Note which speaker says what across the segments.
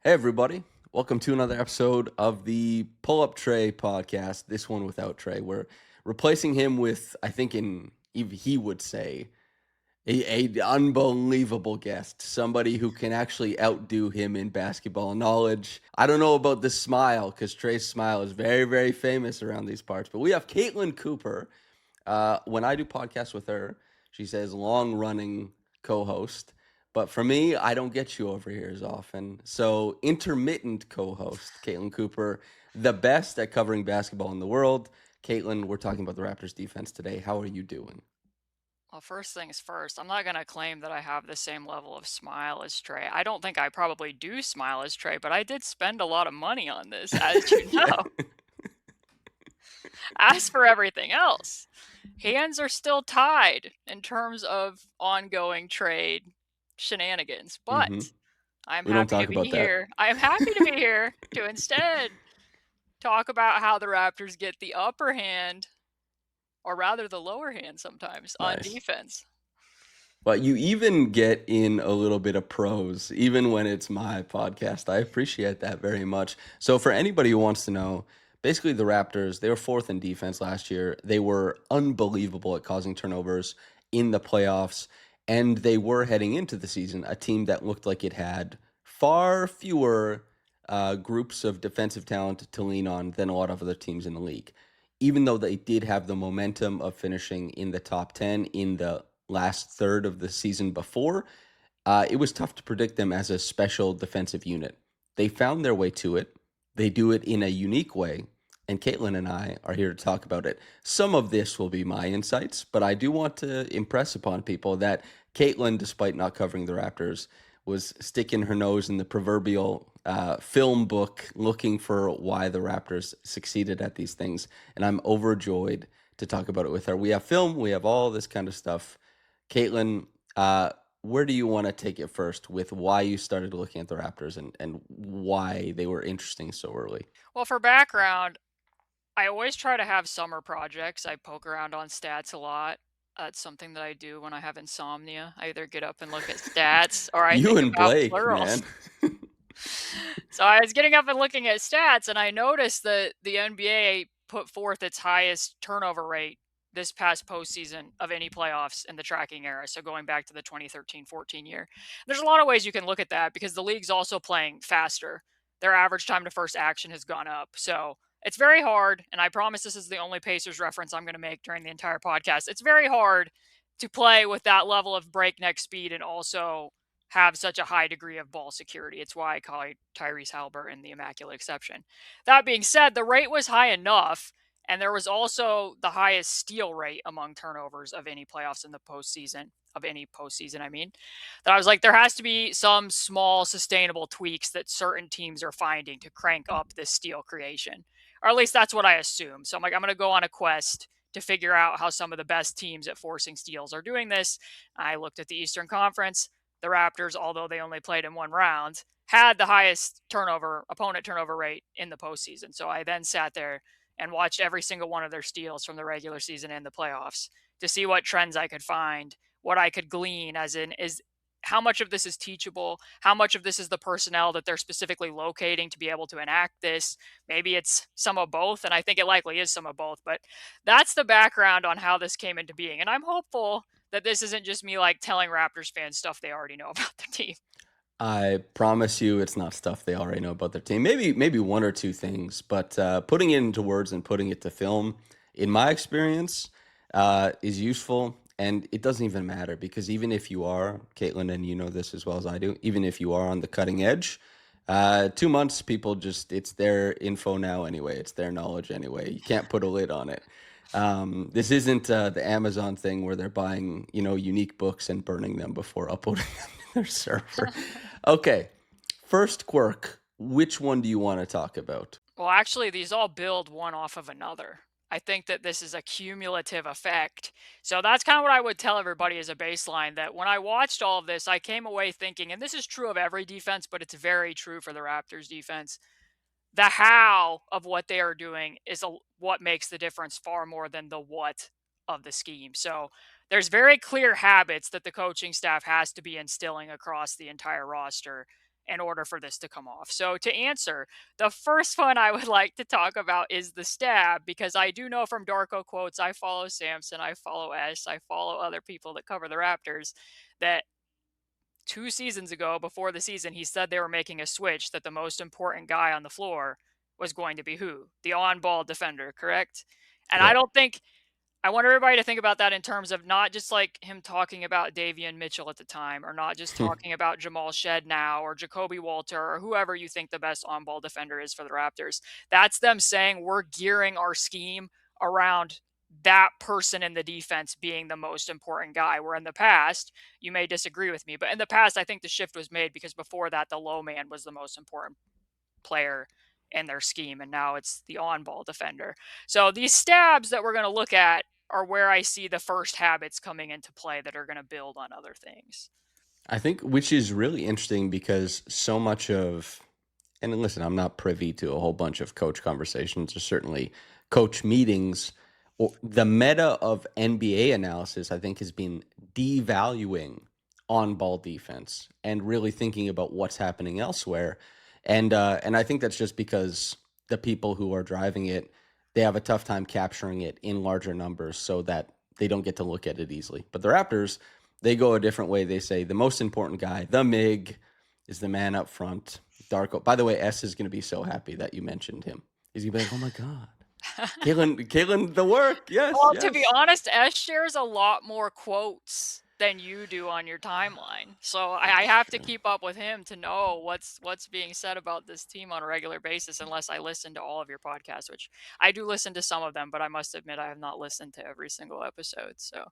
Speaker 1: Hey, everybody. Welcome to another episode of the Pull Up Trey podcast. This one without Trey. We're replacing him with, I think, he would say, a unbelievable guest. Somebody who can actually outdo him in basketball knowledge. I don't know about the smile because Trey's smile is very, very famous around these parts. But we have Caitlin Cooper. When I do podcasts with her, she says long running co-host. But for me, I don't get you over here as often. So intermittent co-host, Caitlin Cooper, the best at covering basketball in the world. Caitlin, we're talking about the Raptors defense today. How are you doing?
Speaker 2: Well, first things first, I'm not going to claim that I have the same level of smile as Trey. I don't think I probably do smile as Trey, but I did spend a lot of money on this, as you
Speaker 1: Yeah.
Speaker 2: know. As for everything else, hands are still tied in terms of ongoing trade shenanigans,
Speaker 1: hmm
Speaker 2: but I'm
Speaker 1: We don't
Speaker 2: happy to
Speaker 1: talk
Speaker 2: be
Speaker 1: about that.
Speaker 2: here. I am happy to be here to instead talk about how the Raptors get the upper hand, or rather the lower hand sometimes, on
Speaker 1: Nice.
Speaker 2: defense.
Speaker 1: But you even get in a little bit of prose, even when it's my podcast. I appreciate that very much. So, for anybody who wants to know, basically the Raptors, they were fourth in defense last year. They were unbelievable at causing turnovers in the playoffs. And they were heading into the season a team that looked like it had far fewer groups of defensive talent to lean on than a lot of other teams in the league. Even though they did have the momentum of finishing in the top 10 in the last third of the season before, it was tough to predict them as a special defensive unit. They found their way to it. They do it in a unique way. And Caitlin and I are here to talk about it. Some of this will be my insights, but I do want to impress upon people that Caitlin, despite not covering the Raptors, was sticking her nose in the proverbial film book looking for why the Raptors succeeded at these things. And I'm overjoyed to talk about it with her. We have film, we have all this kind of stuff. Caitlin, where do you want to take it first with why you started looking at the Raptors and why they were interesting so early?
Speaker 2: Well, for background, I always try to have summer projects. I poke around on stats a lot. That's something that I do when I have insomnia. I either get up and look at stats or I
Speaker 1: You
Speaker 2: think
Speaker 1: and
Speaker 2: about
Speaker 1: Blake,
Speaker 2: plurals.
Speaker 1: man.
Speaker 2: So I was getting up and looking at stats, and I noticed that the NBA put forth its highest turnover rate this past postseason of any playoffs in the tracking era. So going back to the 2013-14 year. There's a lot of ways you can look at that because the league's also playing faster. Their average time to first action has gone up. So it's very hard, and I promise this is the only Pacers reference I'm going to make during the entire podcast. It's very hard to play with that level of breakneck speed and also have such a high degree of ball security. It's why I call Tyrese Halliburton the immaculate exception. That being said, the rate was high enough, and there was also the highest steal rate among turnovers of any playoffs in the postseason, I mean, that I was like, there has to be some small sustainable tweaks that certain teams are finding to crank up this steal creation. Or at least that's what I assume. So I'm like, I'm going to go on a quest to figure out how some of the best teams at forcing steals are doing this. I looked at the Eastern Conference. The Raptors, although they only played in one round, had the highest opponent turnover rate in the postseason. So I then sat there and watched every single one of their steals from the regular season and the playoffs to see what trends I could find, what I could glean, as in, is how much of this is teachable, how much of this is the personnel that they're specifically locating to be able to enact this. Maybe it's some of both, and I think it likely is some of both, but that's the background on how this came into being. And I'm hopeful that this isn't just me like telling Raptors fans stuff they already know about their team.
Speaker 1: I promise you it's not stuff they already know about their team. Maybe one or two things, but putting it into words and putting it to film, in my experience, is useful. And it doesn't even matter because even if you are, Caitlin, and you know this as well as I do, even if you are on the cutting edge, 2 months, people just, it's their info now anyway. It's their knowledge anyway. You can't put a lid on it. This isn't the Amazon thing where they're buying, unique books and burning them before uploading them to their server. Okay, first quirk. Which one do you want to talk about?
Speaker 2: Well, actually, these all build one off of another. I think that this is a cumulative effect. So that's kind of what I would tell everybody as a baseline, that when I watched all of this, I came away thinking, and this is true of every defense, but it's very true for the Raptors defense. The how of what they are doing is what makes the difference far more than the what of the scheme. So there's very clear habits that the coaching staff has to be instilling across the entire roster. in order for this to come off. So to answer, the first one I would like to talk about is the stab, because I do know from Darko quotes, I follow Samson, I follow S, I follow other people that cover the Raptors, that 2 seasons ago, before the season, he said they were making a switch, that the most important guy on the floor was going to be who? The on-ball defender, correct? And I
Speaker 1: Correct.
Speaker 2: don't think, I want everybody to think about that in terms of not just like him talking about Davion Mitchell at the time, or not just talking about Jamal Shead now, or Jacoby Walter, or whoever you think the best on-ball defender is for the Raptors. That's them saying we're gearing our scheme around that person in the defense being the most important guy. Where in the past, you may disagree with me, but in the past, I think the shift was made because before that, the low man was the most important player in their scheme, and now it's the on-ball defender. So these stabs that we're going to look at are where I see the first habits coming into play that are going to build on other things.
Speaker 1: I think, which is really interesting because so much of, and listen, I'm not privy to a whole bunch of coach conversations or certainly coach meetings. Or the meta of NBA analysis, I think, has been devaluing on ball defense and really thinking about what's happening elsewhere. And I think that's just because the people who are driving it, they have a tough time capturing it in larger numbers so that they don't get to look at it easily. But the Raptors, they go a different way. They say the most important guy, the MIG, is the man up front. Darko. By the way, S is going to be so happy that you mentioned him. He's going to be like, oh my God. Caitlin, the work. Yes,
Speaker 2: Well, to be
Speaker 1: yes.
Speaker 2: honest, S shares a lot more quotes than you do on your timeline. So I have to
Speaker 1: True.
Speaker 2: keep up with him to know what's being said about this team on a regular basis, unless I listen to all of your podcasts, which I do listen to some of them, but I must admit I have not listened to every single episode. So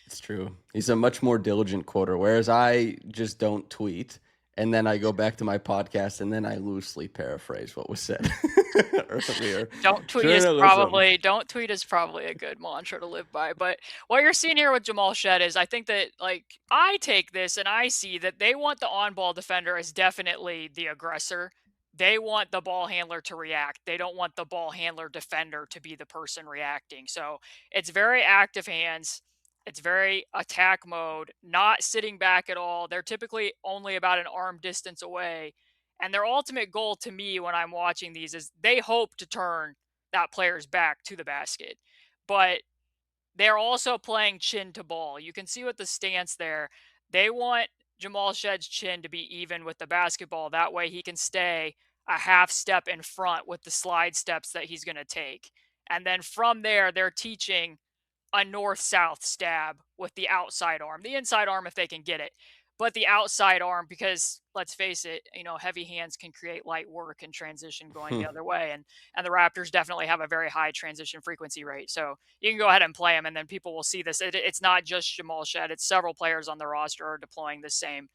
Speaker 1: It's true. He's a much more diligent quoter, whereas I just don't tweet. And then I go back to my podcast and then I loosely paraphrase what was said earlier. Journalism.
Speaker 2: don't tweet is probably a good mantra to live by. But what you're seeing here with Jamal Shead is, I think that, like, I take this and I see that they want the on-ball defender as definitely the aggressor. They want the ball handler to react. They don't want the ball handler defender to be the person reacting. So it's very active hands. It's very attack mode, not sitting back at all. They're typically only about an arm distance away. And their ultimate goal to me when I'm watching these is they hope to turn that player's back to the basket. But they're also playing chin to ball. You can see with the stance there, they want Jamal Shead's chin to be even with the basketball. That way he can stay a half step in front with the slide steps that he's going to take. And then from there, they're teaching a north-south stab with the outside arm. The inside arm if they can get it, but the outside arm, because let's face it, heavy hands can create light work and transition going the other way. And the Raptors definitely have a very high transition frequency rate. So you can go ahead and play them, and then people will see this. It's not just Jamal Shead. It's several players on the roster are deploying the same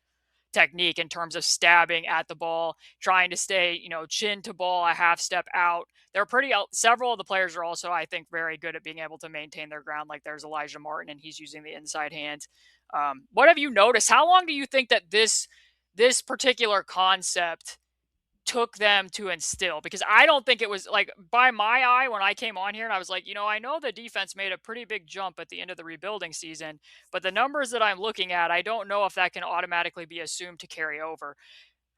Speaker 2: technique in terms of stabbing at the ball, trying to stay, chin to ball, a half step out. They're several of the players are also, I think, very good at being able to maintain their ground. Like there's Elijah Martin, and he's using the inside hand. What have you noticed? How long do you think that this particular concept took them to instill? Because I don't think it was like, by my eye, when I came on here and I was like, I know the defense made a pretty big jump at the end of the rebuilding season, but the numbers that I'm looking at, I don't know if that can automatically be assumed to carry over.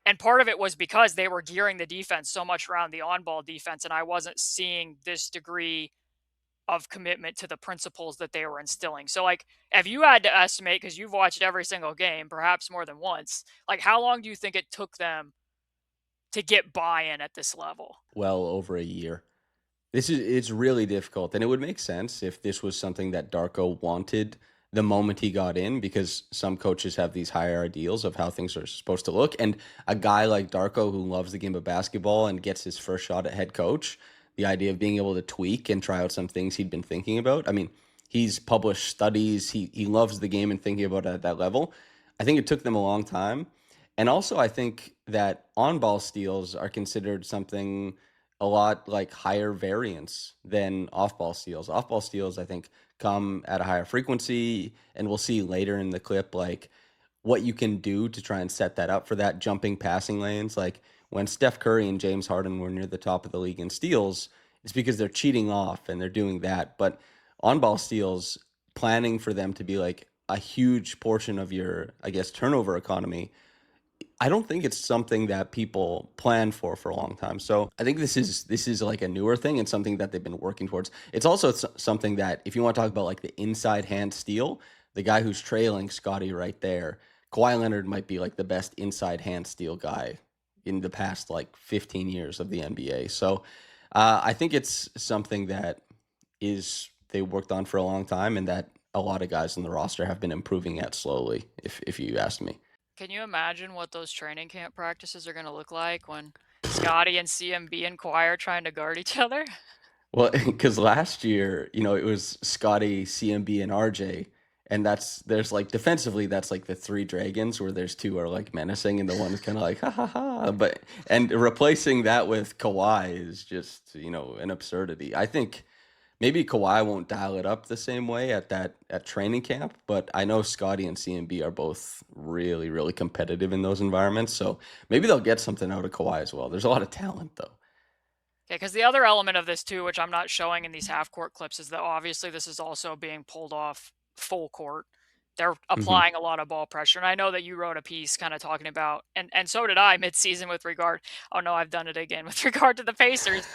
Speaker 2: And part of it was because they were gearing the defense so much around the on-ball defense, and I wasn't seeing this degree of commitment to the principles that they were instilling. So, like, if you had to estimate, because you've watched every single game, perhaps more than once, like, how long do you think it took them to get buy-in at this level?
Speaker 1: Well over a year. It's really difficult, and it would make sense if this was something that Darko wanted the moment he got in, because some coaches have these higher ideals of how things are supposed to look. And a guy like Darko, who loves the game of basketball and gets his first shot at head coach, the idea of being able to tweak and try out some things he'd been thinking about. I mean, he's published studies. He loves the game and thinking about it at that level. I think it took them a long time. And also, I think that on-ball steals are considered something a lot like higher variance than off-ball steals. Off-ball steals, I think, come at a higher frequency, and we'll see later in the clip like what you can do to try and set that up for that jumping passing lanes. Like when Steph Curry and James Harden were near the top of the league in steals, it's because they're cheating off and they're doing that. But on-ball steals, planning for them to be like a huge portion of your, I guess, turnover economy, I don't think it's something that people plan for a long time. So I think this is like a newer thing and something that they've been working towards. It's also something that if you want to talk about like the inside hand steal, the guy who's trailing Scotty right there, Kawhi Leonard might be like the best inside hand steal guy in the past like 15 years of the NBA. So I think it's something that is they worked on for a long time and that a lot of guys in the roster have been improving at slowly, if you ask me.
Speaker 2: Can you imagine what those training camp practices are going to look like when Scotty and CMB and Kawhi are trying to guard each other?
Speaker 1: Well, because last year, it was Scotty, CMB, and RJ, and there's like defensively, that's like the three dragons where there's two are like menacing and the one is kind of like ha ha ha. And replacing that with Kawhi is just an absurdity. I think maybe Kawhi won't dial it up the same way at training camp, but I know Scotty and CMB are both really really competitive in those environments, so maybe they'll get something out of Kawhi as well. There's a lot of talent though.
Speaker 2: Okay, because the other element of this too, which I'm not showing in these half court clips, is that obviously this is also being pulled off full court. They're
Speaker 1: Hmm.
Speaker 2: applying a lot of ball pressure. And I know that you wrote a piece kind of talking about, and so did I mid-season with regard, oh no, I've done it again with regard to the Pacers.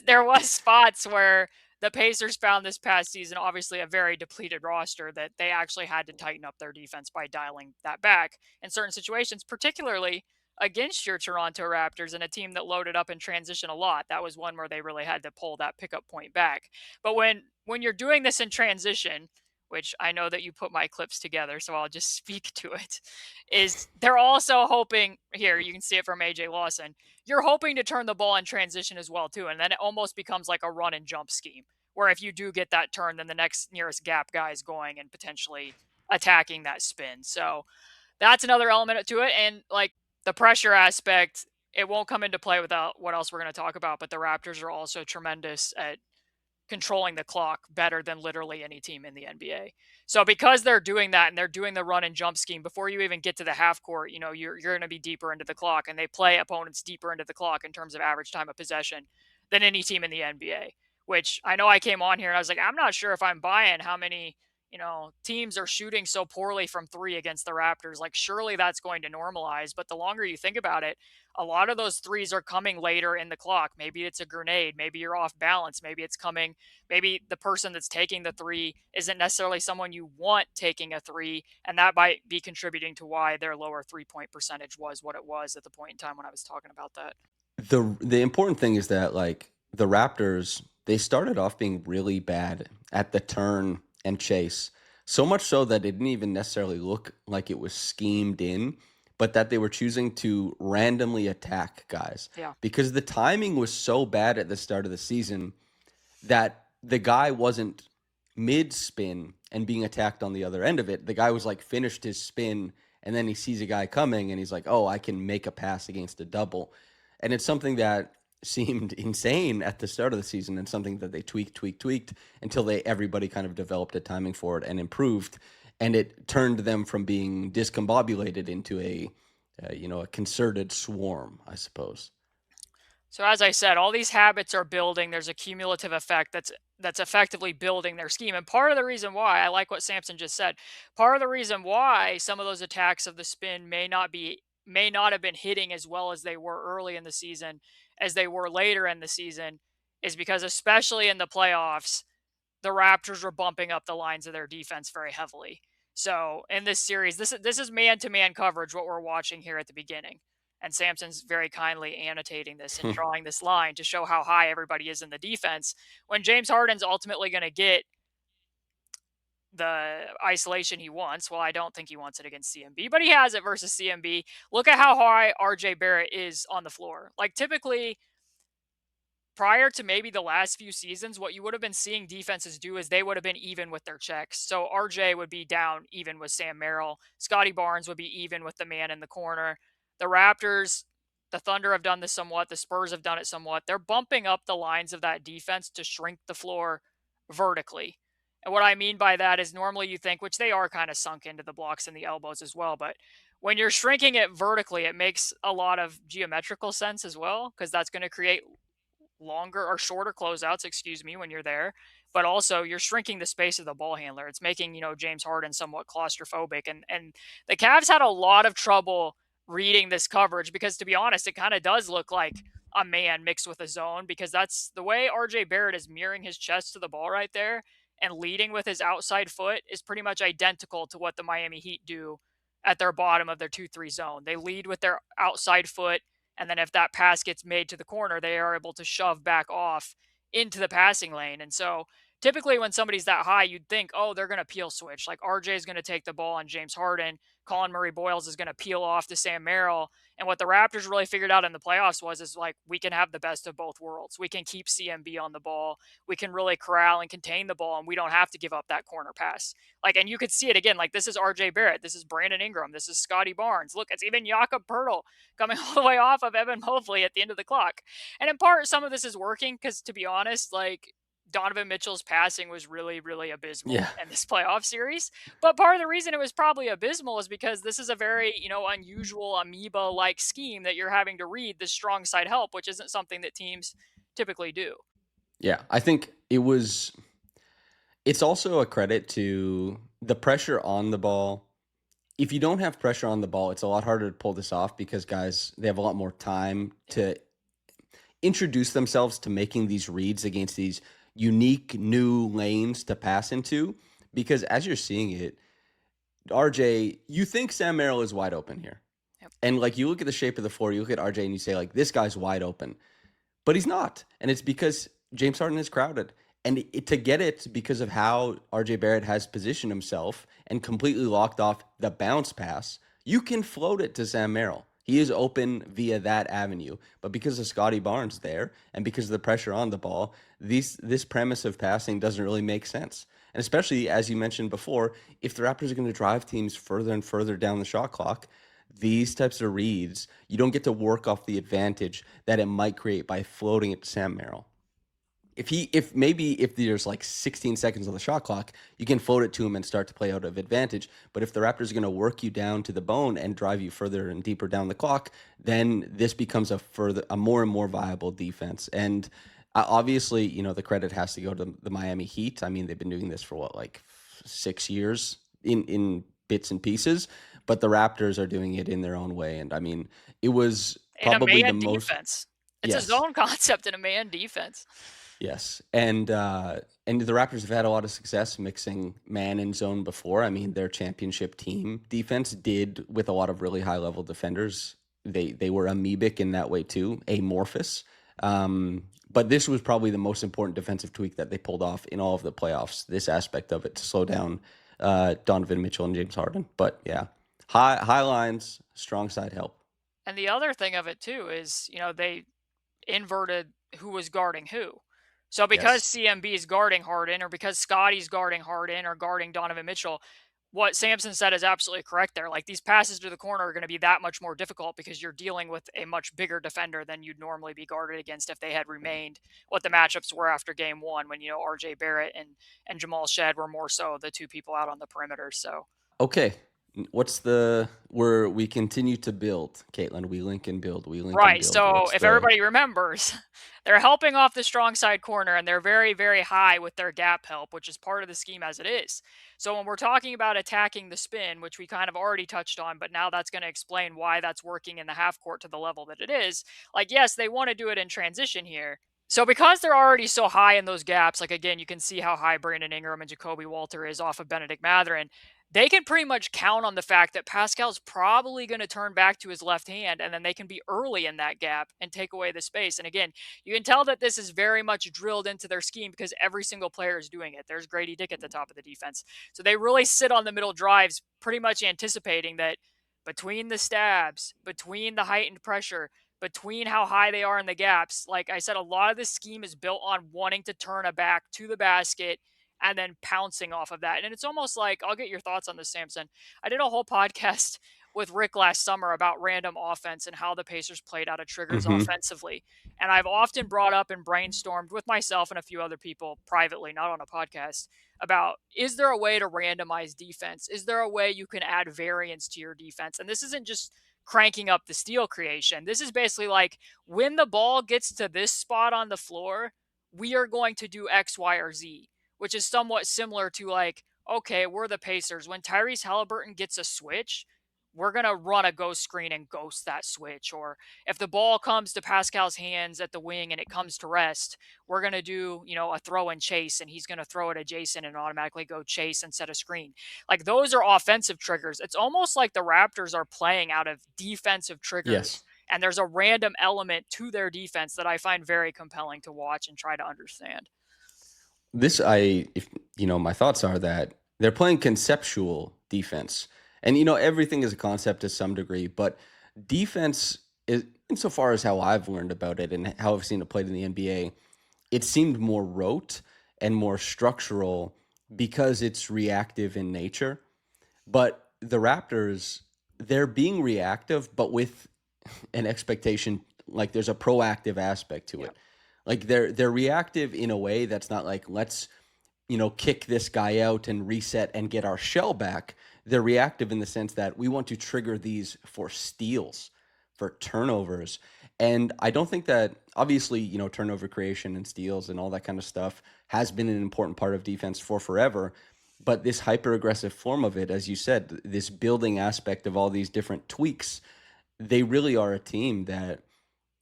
Speaker 2: There was spots where the Pacers found this past season, obviously a very depleted roster, that they actually had to tighten up their defense by dialing that back in certain situations, particularly against your Toronto Raptors and a team that loaded up in transition a lot. That was one where they really had to pull that pickup point back. But when you're doing this in transition, which I know that you put my clips together, so I'll just speak to it, is they're also hoping, here, you can see it from AJ Lawson, you're hoping to turn the ball in transition as well, too. And then it almost becomes like a run and jump scheme, where if you do get that turn, then the next nearest gap guy is going and potentially attacking that spin. So that's another element to it. And like the pressure aspect, it won't come into play without what else we're going to talk about. But the Raptors are also tremendous at controlling the clock better than literally any team in the NBA. So because they're doing that and they're doing the run and jump scheme before you even get to the half court, you're going to be deeper into the clock, and they play opponents deeper into the clock in terms of average time of possession than any team in the NBA. Which I know I came on here and I was like, I'm not sure if I'm buying how many teams are shooting so poorly from three against the Raptors. Like, surely that's going to normalize. But the longer you think about it, a lot of those threes are coming later in the clock. Maybe it's a grenade. Maybe you're off balance. Maybe it's coming. Maybe the person that's taking the three isn't necessarily someone you want taking a three. And that might be contributing to why their lower 3 point percentage was what it was at the point in time when I was talking about that.
Speaker 1: The important thing is that like the Raptors, they started off being really bad at the turn and chase. So much so that it didn't even necessarily look like it was schemed in, but that they were choosing to randomly attack guys
Speaker 2: Yeah.
Speaker 1: because the timing was so bad at the start of the season that the guy wasn't mid spin and being attacked on the other end of it. The guy was like finished his spin and then he sees a guy coming and he's like, "Oh, I can make a pass against a double." And it's something that seemed insane at the start of the season and something that they tweaked until everybody kind of developed a timing for it and improved, and it turned them from being discombobulated into a concerted swarm, I suppose.
Speaker 2: So as I said, all these habits are building. There's a cumulative effect that's effectively building their scheme. And part of the reason why, I like what Samson just said, part of the reason why some of those attacks of the spin may not have been hitting as well as they were early in the season as they were later in the season is because, especially in the playoffs, the Raptors were bumping up the lines of their defense very heavily. So in this series, this is man-to-man coverage, what we're watching here at the beginning. And Samson's very kindly annotating this and drawing this line to show how high everybody is in the defense. When James Harden's ultimately going to get the isolation he wants, well, I don't think he wants it against CMB, but he has it versus CMB. Look at how high RJ Barrett is on the floor. Like, typically, prior to maybe the last few seasons, what you would have been seeing defenses do is they would have been even with their checks. So RJ would be down even with Sam Merrill. Scottie Barnes would be even with the man in the corner. The Raptors, the Thunder have done this somewhat. The Spurs have done it somewhat. They're bumping up the lines of that defense to shrink the floor vertically. And what I mean by that is normally you think, which they are kind of sunk into the blocks and the elbows as well, but when you're shrinking it vertically, it makes a lot of geometrical sense as well, because that's going to create longer or shorter closeouts, excuse me, when you're there. But also you're shrinking the space of the ball handler. It's making, James Harden somewhat claustrophobic. And the Cavs had a lot of trouble reading this coverage, because to be honest, it kind of does look like a man mixed with a zone, because that's the way RJ Barrett is mirroring his chest to the ball right there and leading with his outside foot is pretty much identical to what the Miami Heat do at their bottom of their 2-3 zone. They lead with their outside foot, and then if that pass gets made to the corner, they are able to shove back off into the passing lane. And so typically when somebody's that high, you'd think, oh, they're going to peel switch. Like RJ is going to take the ball on James Harden. Colin Murray Boyles is going to peel off to Sam Merrill. And what the Raptors really figured out in the playoffs is like, we can have the best of both worlds. We can keep CMB on the ball. We can really corral and contain the ball, and we don't have to give up that corner pass. Like, and you could see it again. Like, this is RJ Barrett. This is Brandon Ingram. This is Scottie Barnes. Look, it's even Jakob Pertl coming all the way off of Evan Mobley at the end of the clock. And in part, some of this is working because, to be honest, like, Donovan Mitchell's passing was really, really abysmal
Speaker 1: Yeah.
Speaker 2: in this playoff series. But part of the reason it was probably abysmal is because this is a very, unusual amoeba-like scheme that you're having to read the strong side help, which isn't something that teams typically do.
Speaker 1: Yeah, I think it's also a credit to the pressure on the ball. If you don't have pressure on the ball, it's a lot harder to pull this off because guys, they have a lot more time to introduce themselves to making these reads against these unique new lanes to pass into. Because as you're seeing it, RJ, you think Sam Merrill is wide open here.
Speaker 2: Yep.
Speaker 1: And like you look at the shape of the floor, you look at RJ and you say, like, this guy's wide open. But he's not. And it's because James Harden is crowded. And to get it because of how RJ Barrett has positioned himself and completely locked off the bounce pass, you can float it to Sam Merrill. He is open via that avenue. But because of Scottie Barnes there and because of the pressure on the ball, this premise of passing doesn't really make sense. And especially, as you mentioned before, if the Raptors are going to drive teams further and further down the shot clock, these types of reads, you don't get to work off the advantage that it might create by floating it to Sam Merrill. If there's like 16 seconds on the shot clock, you can float it to him and start to play out of advantage. But if the Raptors are going to work you down to the bone and drive you further and deeper down the clock, then this becomes a more and more viable defense. And obviously, the credit has to go to the Miami Heat. I mean, they've been doing this for like 6 years in bits and pieces, but the Raptors are doing it in their own way. And I mean, it was probably the most
Speaker 2: defense. It's
Speaker 1: yes.
Speaker 2: a zone concept in a man defense.
Speaker 1: Yes, and the Raptors have had a lot of success mixing man and zone before. I mean, their championship team defense did with a lot of really high level defenders. They were amoebic in that way too, amorphous. But this was probably the most important defensive tweak that they pulled off in all of the playoffs. This aspect of it to slow down Donovan Mitchell and James Harden. But yeah, high lines, strong side help.
Speaker 2: And the other thing of it too is, they inverted who was guarding who. So because CMB is guarding Harden, or because Scottie's guarding Harden or guarding Donovan Mitchell, what Samson said is absolutely correct there. Like, these passes to the corner are going to be that much more difficult because you're dealing with a much bigger defender than you'd normally be guarded against if they had remained what the matchups were after game one, when, RJ Barrett and Jamal Shead were more so the two people out on the perimeter. So
Speaker 1: okay. We continue to build, Caitlin. We link and build.
Speaker 2: Right. So if everybody remembers, they're helping off the strong side corner, and they're very, very high with their gap help, which is part of the scheme as it is. So when we're talking about attacking the spin, which we kind of already touched on, but now that's going to explain why that's working in the half court to the level that it is. Like, yes, they want to do it in transition here. So because they're already so high in those gaps, like, again, you can see how high Brandon Ingram and Jacoby Walter is off of Benedict Mathurin. They can pretty much count on the fact that Pascal's probably going to turn back to his left hand, and then they can be early in that gap and take away the space. And again, you can tell that this is very much drilled into their scheme because every single player is doing it. There's Grady Dick at the top of the defense. So they really sit on the middle drives, pretty much anticipating that between the stabs, between the heightened pressure, between how high they are in the gaps, like I said, a lot of this scheme is built on wanting to turn a back to the basket and then pouncing off of that. And it's almost like, I'll get your thoughts on this, Samson. I did a whole podcast with Rick last summer about random offense and how the Pacers played out of triggers offensively. And I've often brought up and brainstormed with myself and a few other people privately, not on a podcast, about, is there a way to randomize defense? Is there a way you can add variance to your defense? And this isn't just cranking up the steal creation. This is basically like, when the ball gets to this spot on the floor, we are going to do X, Y, or Z, which is somewhat similar to, like, okay, we're the Pacers. When Tyrese Halliburton gets a switch, we're going to run a ghost screen and ghost that switch. Or if the ball comes to Pascal's hands at the wing and it comes to rest, we're going to do, a throw and chase, and he's going to throw it adjacent and automatically go chase and set a screen. Like, those are offensive triggers. It's almost like the Raptors are playing out of defensive triggers.
Speaker 1: Yes.
Speaker 2: And there's a random element to their defense that I find very compelling to watch and try to understand.
Speaker 1: My thoughts are that they're playing conceptual defense. And, everything is a concept to some degree, but defense is, insofar as how I've learned about it and how I've seen it played in the NBA, it seemed more rote and more structural because it's reactive in nature. But the Raptors, they're being reactive, but with an expectation, like there's a proactive aspect to
Speaker 2: Yeah.
Speaker 1: it. Like they're reactive in a way that's not like, let's kick this guy out and reset and get our shell back. They're reactive in the sense that we want to trigger these for steals, for turnovers. And I don't think that, obviously, turnover creation and steals and all that kind of stuff has been an important part of defense for forever. But this hyper aggressive form of it, as you said, this building aspect of all these different tweaks, they really are a team that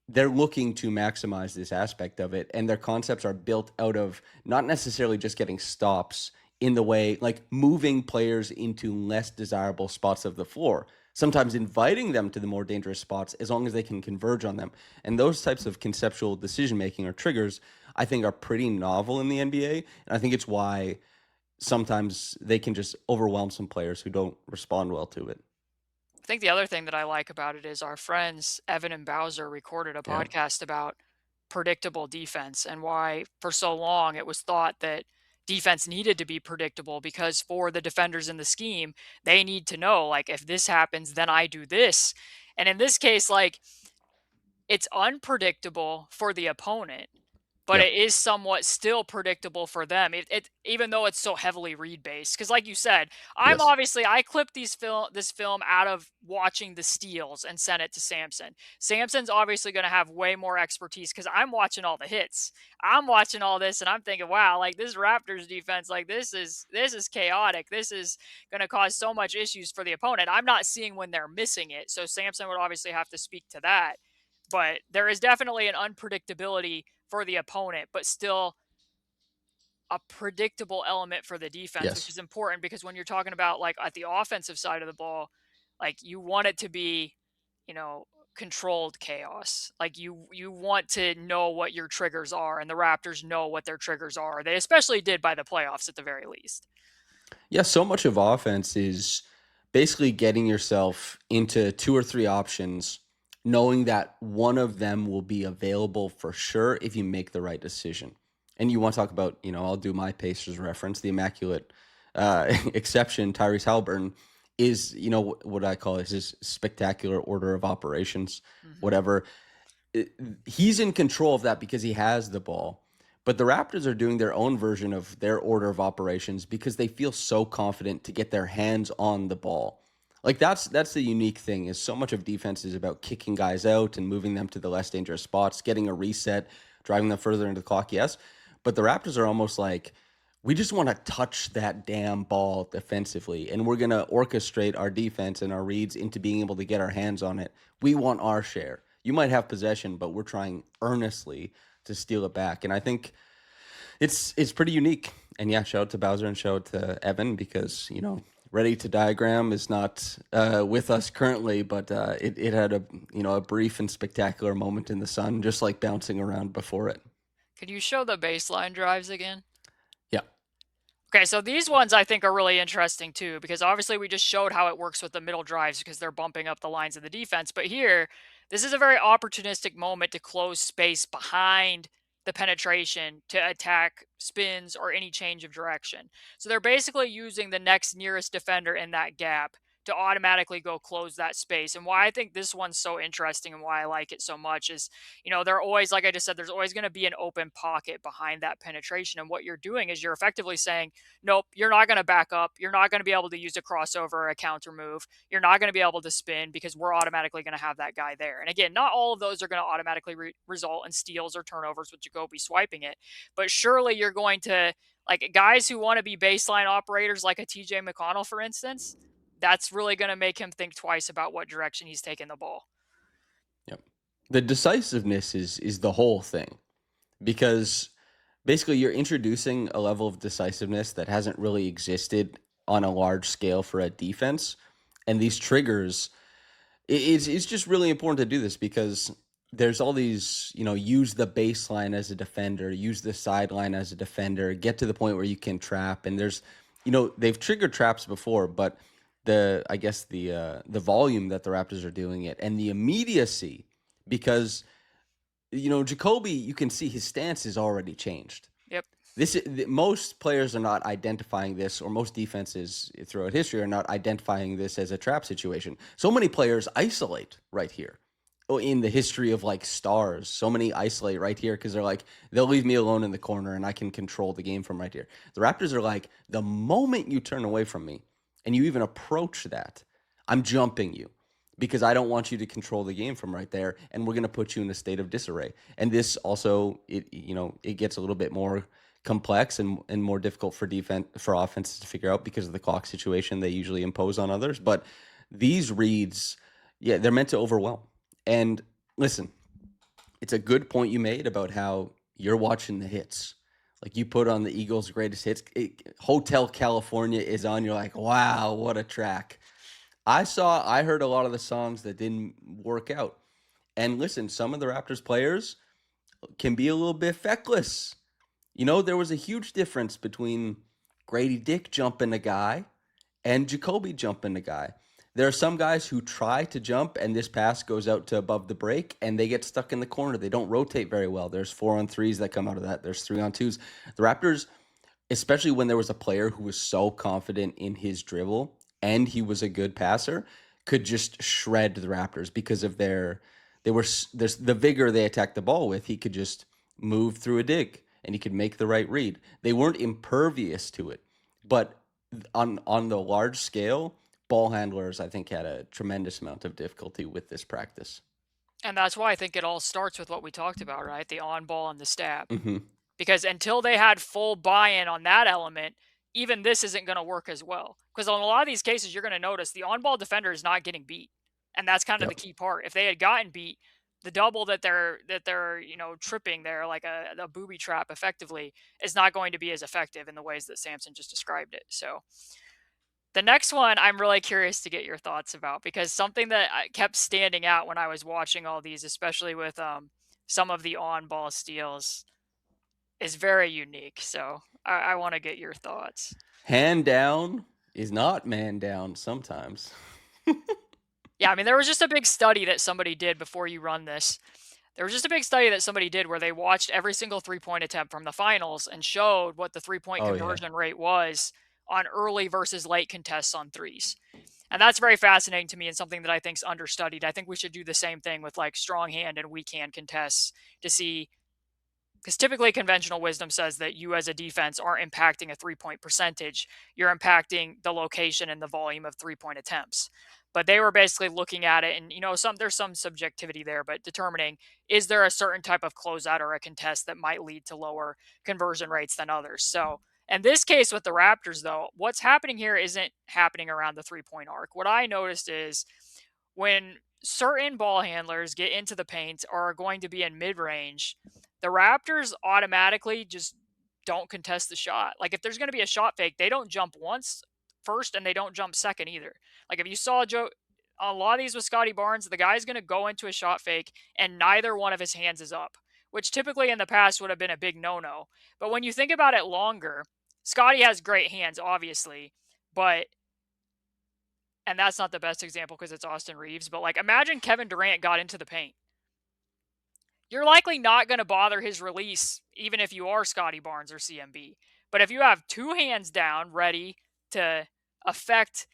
Speaker 1: they're looking to maximize this aspect of it, and their concepts are built out of not necessarily just getting stops in the way, like moving players into less desirable spots of the floor, sometimes inviting them to the more dangerous spots as long as they can converge on them. And those types of conceptual decision making or triggers, I think, are pretty novel in the NBA, and I think it's why sometimes they can just overwhelm some players who don't respond well to it.
Speaker 2: I think the other thing that I like about it is our friends Evan and Bowser recorded a
Speaker 1: Yeah.
Speaker 2: podcast about predictable defense and why for so long it was thought that defense needed to be predictable, because for the defenders in the scheme, they need to know, like, if this happens, then I do this. And in this case, like, it's unpredictable for the opponent, but
Speaker 1: Yep.
Speaker 2: it is somewhat still predictable for them. It even though it's so heavily read based, because like you said,
Speaker 1: Yes.
Speaker 2: I clipped this film out of watching the steals and sent it to Samson. Samson's obviously going to have way more expertise because I'm watching all the hits. I'm watching all this and I'm thinking, wow, like this Raptors defense, like this is chaotic. This is going to cause so much issues for the opponent. I'm not seeing when they're missing it, so Samson would obviously have to speak to that. But there is definitely an unpredictability for the opponent, but still a predictable element for the defense, which
Speaker 1: Yes.
Speaker 2: is important because when you're talking about, like, at the offensive side of the ball, like, you want it to be, you know, controlled chaos. Like, you want to know what your triggers are, and the Raptors know what their triggers are. They especially did by the playoffs at the very least.
Speaker 1: Yeah, so much of offense is basically getting yourself into two or three options, knowing that one of them will be available for sure if you make the right decision. And you want to talk about, I'll do my Pacers reference, the immaculate exception, Tyrese Halliburton is, what I call his spectacular order of operations,
Speaker 2: Hmm.
Speaker 1: whatever. He's in control of that because he has the ball. But the Raptors are doing their own version of their order of operations because they feel so confident to get their hands on the ball. Like that's the unique thing is so much of defense is about kicking guys out and moving them to the less dangerous spots, getting a reset, driving them further into the clock, yes. But the Raptors are almost like, we just want to touch that damn ball defensively, and we're going to orchestrate our defense and our reads into being able to get our hands on it. We want our share. You might have possession, but we're trying earnestly to steal it back. And I think it's pretty unique. And yeah, shout out to Bowser and shout out to Evan because, Ready to Diagram is not with us currently, but it had a brief and spectacular moment in the sun, just like bouncing around before it.
Speaker 2: Could you show the baseline drives again?
Speaker 1: Yeah.
Speaker 2: Okay, so these ones I think are really interesting too, because obviously we just showed how it works with the middle drives because they're bumping up the lines of the defense. But here, this is a very opportunistic moment to close space behind the penetration to attack spins or any change of direction. So they're basically using the next nearest defender in that gap to automatically go close that space. And why I think this one's so interesting and why I like it so much is, they're always, like I just said, there's always going to be an open pocket behind that penetration. And what you're doing is you're effectively saying, nope, you're not going to back up. You're not going to be able to use a crossover or a counter move. You're not going to be able to spin because we're automatically going to have that guy there. And again, not all of those are going to automatically result in steals or turnovers with Jacoby swiping it. But surely you're going to, like, guys who want to be baseline operators like a TJ McConnell, for instance, that's really going to make him think twice about what direction he's taking the ball.
Speaker 1: Yep. The decisiveness is the whole thing, because basically you're introducing a level of decisiveness that hasn't really existed on a large scale for a defense. And these triggers, it's just really important to do this, because there's all these, use the baseline as a defender, use the sideline as a defender, get to the point where you can trap. And there's, they've triggered traps before, but I guess the volume that the Raptors are doing it, and the immediacy, because Jacoby, you can see his stance is already changed.
Speaker 2: Yep.
Speaker 1: Most players are not identifying this, or most defenses throughout history are not identifying this as a trap situation. So many players isolate right here. In the history of like stars, so many isolate right here because they're like, they'll leave me alone in the corner and I can control the game from right here. The Raptors are like, the moment you turn away from me and you even approach that, I'm jumping you, because I don't want you to control the game from right there, and we're going to put you in a state of disarray. And this also, it gets a little bit more complex and more difficult for offenses to figure out because of the clock situation they usually impose on others. But these reads, yeah, they're meant to overwhelm. And listen, it's a good point you made about how you're watching the hits. Like, you put on the Eagles' greatest hits, Hotel California is on. You're like, wow, what a track. I heard a lot of the songs that didn't work out. And listen, some of the Raptors players can be a little bit feckless. There was a huge difference between Grady Dick jumping a guy and Jacoby jumping a guy. There are some guys who try to jump and this pass goes out to above the break and they get stuck in the corner. They don't rotate very well. There's 4-on-3s that come out of that. There's 3-on-2s. The Raptors, especially when there was a player who was so confident in his dribble and he was a good passer, could just shred the Raptors because of there's the vigor they attacked the ball with. He could just move through a dig and he could make the right read. They weren't impervious to it, but on the large scale, ball handlers, I think, had a tremendous amount of difficulty with this practice.
Speaker 2: And that's why I think it all starts with what we talked about, right? The on ball and the stab.
Speaker 1: Mm-hmm.
Speaker 2: Because until they had full buy-in on that element, even this isn't going to work as well. Because on a lot of these cases, you're going to notice the on-ball defender is not getting beat, and that's kind of the key part. If they had gotten beat, the double that they're tripping there, like a booby trap, effectively, is not going to be as effective in the ways that Samson just described it. So the next one, I'm really curious to get your thoughts about, because something that kept standing out when I was watching all these, especially with some of the on-ball steals, is very unique. So I want to get your thoughts.
Speaker 1: Hand down is not man down sometimes.
Speaker 2: Yeah, I mean, there was just a big study that somebody did before you run this. There was just a big study that somebody did where they watched every single three-point attempt from the finals and showed what the three-point conversion rate was on early versus late contests on threes. And that's very fascinating to me and something that I think is understudied. I think we should do the same thing with like strong hand and weak hand contests to see, because typically conventional wisdom says that you as a defense aren't impacting a three-point percentage. You're impacting the location and the volume of three-point attempts. But they were basically looking at it and, there's some subjectivity there, but determining, is there a certain type of closeout or a contest that might lead to lower conversion rates than others? So in this case with the Raptors, though, what's happening here isn't happening around the three-point arc. What I noticed is when certain ball handlers get into the paint or are going to be in mid-range, the Raptors automatically just don't contest the shot. Like, if there's going to be a shot fake, they don't jump first and they don't jump second either. Like, if you saw a lot of these with Scottie Barnes, the guy's going to go into a shot fake and neither one of his hands is up, which typically in the past would have been a big no-no. But when you think about it longer, Scottie has great hands, obviously, and that's not the best example because it's Austin Reeves, but like, imagine Kevin Durant got into the paint. You're likely not going to bother his release, even if you are Scottie Barnes or CMB. But if you have two hands down ready to affect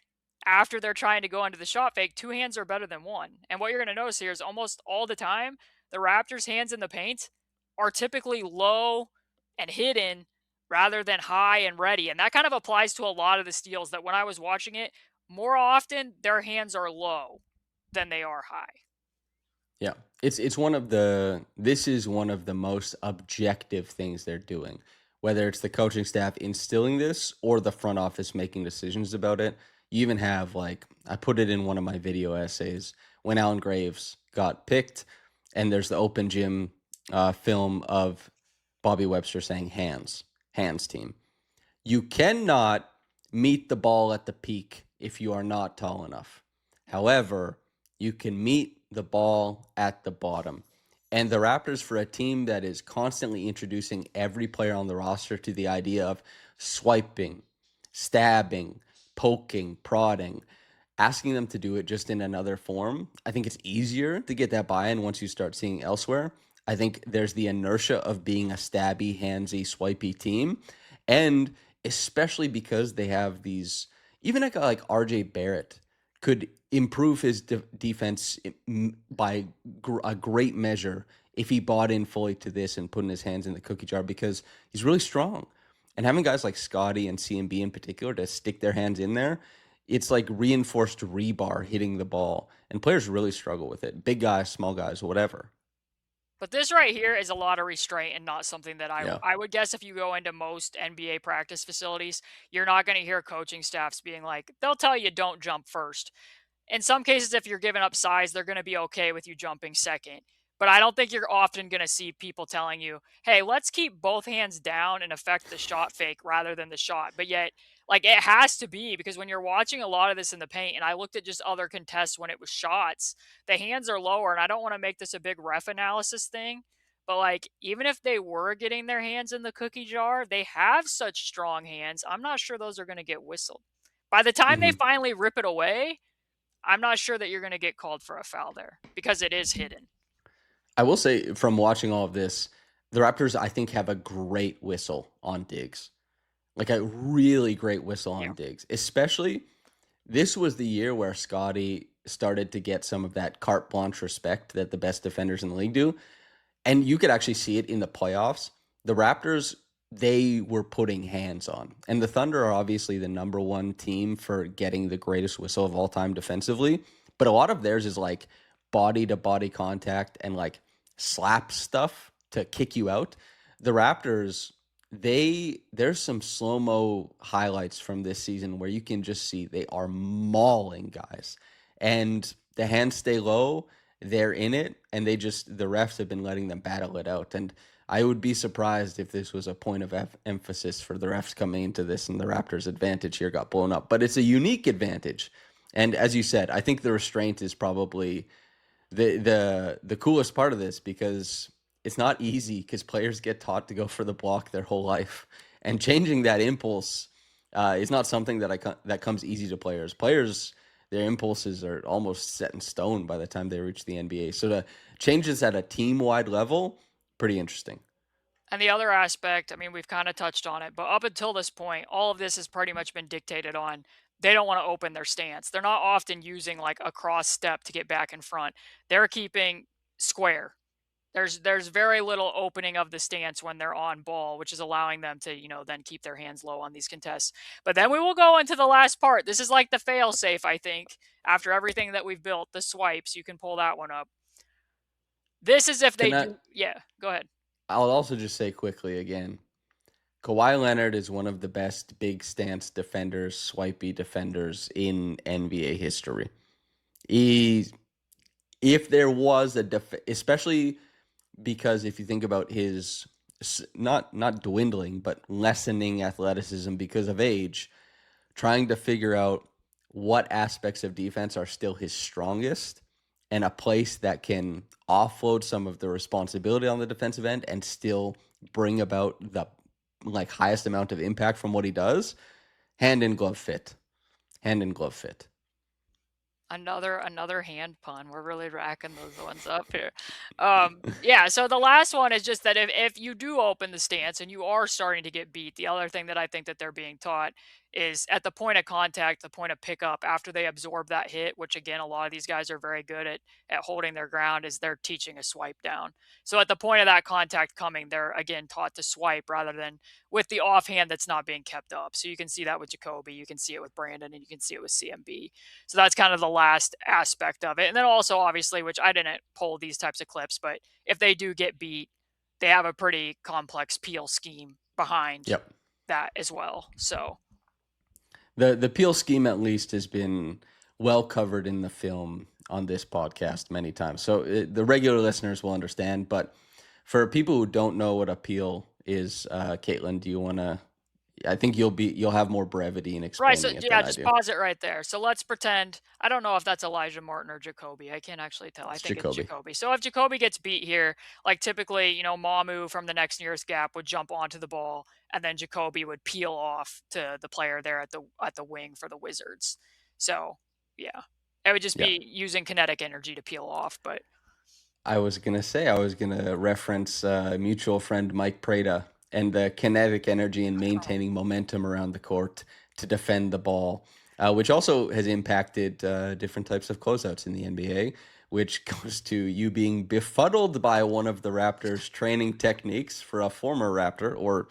Speaker 2: after they're trying to go into the shot fake, two hands are better than one. And what you're going to notice here is almost all the time, the Raptors' hands in the paint are typically low and hidden rather than high and ready. And that kind of applies to a lot of the steals that when I was watching it, more often their hands are low than they are high.
Speaker 1: Yeah, this is one of the most objective things they're doing, whether it's the coaching staff instilling this or the front office making decisions about it. You even have like I put it in one of my video essays when Alan Graves got picked, and there's the open gym film of Bobby Webster saying hands team. You cannot meet the ball at the peak if you are not tall enough. However, you can meet the ball at the bottom. And the Raptors, for a team that is constantly introducing every player on the roster to the idea of swiping, stabbing, poking, prodding, asking them to do it just in another form, I think it's easier to get that buy-in once you start seeing elsewhere. I think there's the inertia of being a stabby, handsy, swipey team. And especially because they have these, even a guy like RJ Barrett could improve his defense by a great measure if he bought in fully to this and putting his hands in the cookie jar, because he's really strong. And having guys like Scottie and CMB in particular to stick their hands in there, it's like reinforced rebar hitting the ball. And players really struggle with it. Big guys, small guys, whatever.
Speaker 2: But this right here is a lot of restraint and not something that
Speaker 1: Yeah.
Speaker 2: I would guess if you go into most NBA practice facilities, you're not going to hear coaching staffs being like, they'll tell you don't jump first. In some cases, if you're giving up size, they're going to be okay with you jumping second. But I don't think you're often going to see people telling you, hey, let's keep both hands down and affect the shot fake rather than the shot. But yet, like, it has to be, because when you're watching a lot of this in the paint, and I looked at just other contests when it was shots, the hands are lower. And I don't want to make this a big ref analysis thing, but like, even if they were getting their hands in the cookie jar, they have such strong hands. I'm not sure those are going to get whistled. By the time they
Speaker 1: Mm-hmm.
Speaker 2: finally rip it away, I'm not sure that you're going to get called for a foul there because it is hidden.
Speaker 1: I will say, from watching all of this, the Raptors, I think, have a great whistle on Diggs. Like a really great whistle
Speaker 2: Yeah.
Speaker 1: on Diggs. Especially, this was the year where Scottie started to get some of that carte blanche respect that the best defenders in the league do. And you could actually see it in the playoffs. The Raptors, they were putting hands on. And the Thunder are obviously the number one team for getting the greatest whistle of all time defensively. But a lot of theirs is like body to body contact and like slap stuff to kick you out. The Raptors, there's some slow-mo highlights from this season where you can just see they are mauling guys. And the hands stay low, they're in it, and the refs have been letting them battle it out. And I would be surprised if this was a point of emphasis for the refs coming into this and the Raptors' advantage here got blown up. But it's a unique advantage. And as you said, I think the restraint is probably the coolest part of this, because it's not easy, because players get taught to go for the block their whole life, and changing that impulse is not something that comes easy to players. Players, their impulses are almost set in stone by the time they reach the NBA. So to change this at a team-wide level, pretty interesting.
Speaker 2: And the other aspect, I mean, we've kind of touched on it, but up until this point, all of this has pretty much been dictated on. They don't want to open their stance. They're not often using like a cross step to get back in front. They're keeping square. There's very little opening of the stance when they're on ball, which is allowing them to, then keep their hands low on these contests. But then we will go into the last part. This is like the fail safe, I think. After everything that we've built, the swipes, you can pull that one up. This is if they
Speaker 1: Can I?
Speaker 2: do. Yeah, go ahead.
Speaker 1: I'll also just say quickly again, Kawhi Leonard is one of the best big stance defenders, swipey defenders in NBA history. He, if there was especially because if you think about his not dwindling but lessening athleticism because of age, trying to figure out what aspects of defense are still his strongest and a place that can offload some of the responsibility on the defensive end and still bring about the like highest amount of impact from what he does. Hand in glove fit. Hand in glove fit.
Speaker 2: Another hand pun. We're really racking those ones up here. Yeah, so the last one is just that if you do open the stance and you are starting to get beat, the other thing that I think that they're being taught is at the point of contact, the point of pickup, after they absorb that hit, which again, a lot of these guys are very good at holding their ground, is they're teaching a swipe down. So at the point of that contact coming, they're again taught to swipe rather than with the offhand that's not being kept up. So you can see that with Jacoby, you can see it with Brandon, and you can see it with CMB. So that's kind of the last aspect of it. And then also, obviously, which I didn't pull these types of clips, but if they do get beat, they have a pretty complex peel scheme behind
Speaker 1: Yep.
Speaker 2: that as well. So
Speaker 1: The Peel scheme at least has been well covered in the film on this podcast many times, so the regular listeners will understand. But for people who don't know what a peel is, Caitlin, do you want to? I think you'll have more brevity in
Speaker 2: Right, so
Speaker 1: explaining it than
Speaker 2: yeah,
Speaker 1: I
Speaker 2: just
Speaker 1: do.
Speaker 2: pause it right there. So let's pretend I don't know if that's Elijah Martin or Jacoby. I can't actually tell. I
Speaker 1: It's
Speaker 2: think it's
Speaker 1: Jacoby.
Speaker 2: Jacoby. So if Jacoby gets beat here, like typically, Mamu from the next nearest gap would jump onto the ball, and then Jacoby would peel off to the player there at the wing for the Wizards. So yeah, it would just
Speaker 1: Yeah.
Speaker 2: be using kinetic energy to peel off. But
Speaker 1: I was gonna say I was gonna reference mutual friend Mike Prada and the kinetic energy and
Speaker 2: oh,
Speaker 1: maintaining momentum around the court to defend the ball, which also has impacted different types of closeouts in the NBA, which goes to you being befuddled by one of the Raptors' training techniques for a former Raptor or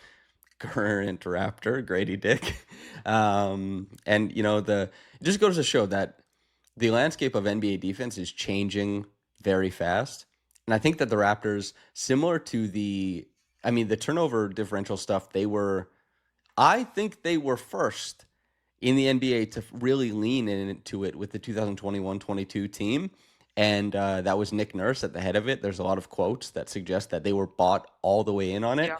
Speaker 1: current Raptor, Grady Dick. And it just goes to show that the landscape of NBA defense is changing very fast. And I think that the Raptors, similar to the turnover differential stuff, I think they were first in the NBA to really lean into it with the 2021-22 team. And that was Nick Nurse at the head of it. There's a lot of quotes that suggest that they were bought all the way in on it.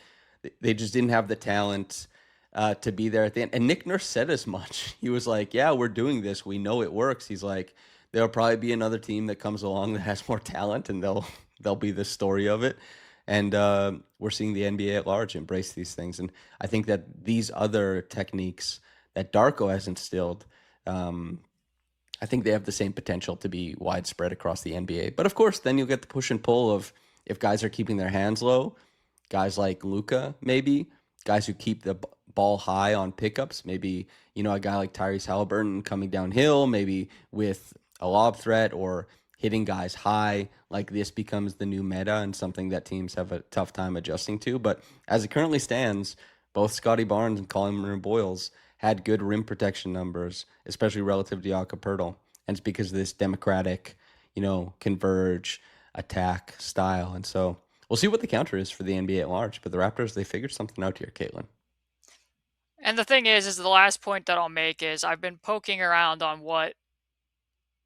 Speaker 2: yeah,
Speaker 1: They just didn't have the talent to be there at the end. And Nick Nurse said as much. He was like, "Yeah, we're doing this. We know it works." He's like, "There'll probably be another team that comes along that has more talent, and they'll be the story of it." And we're seeing the NBA at large embrace these things. And I think that these other techniques that Darko has instilled, um, I think they have the same potential to be widespread across the NBA. But of course, then you'll get the push and pull of if guys are keeping their hands low, guys like Luca, maybe guys who keep the ball high on pickups, maybe a guy like Tyrese Halliburton coming downhill, maybe with a lob threat or hitting guys high. Like this becomes the new meta and something that teams have a tough time adjusting to. But as it currently stands, both Scottie Barnes and Colin Boyles had good rim protection numbers, especially relative to Jakob Poeltl. And it's because of this democratic, converge attack style. And so we'll see what the counter is for the NBA at large. But the Raptors, they figured something out here, Caitlin.
Speaker 2: and the thing is the last point that I'll make is I've been poking around on what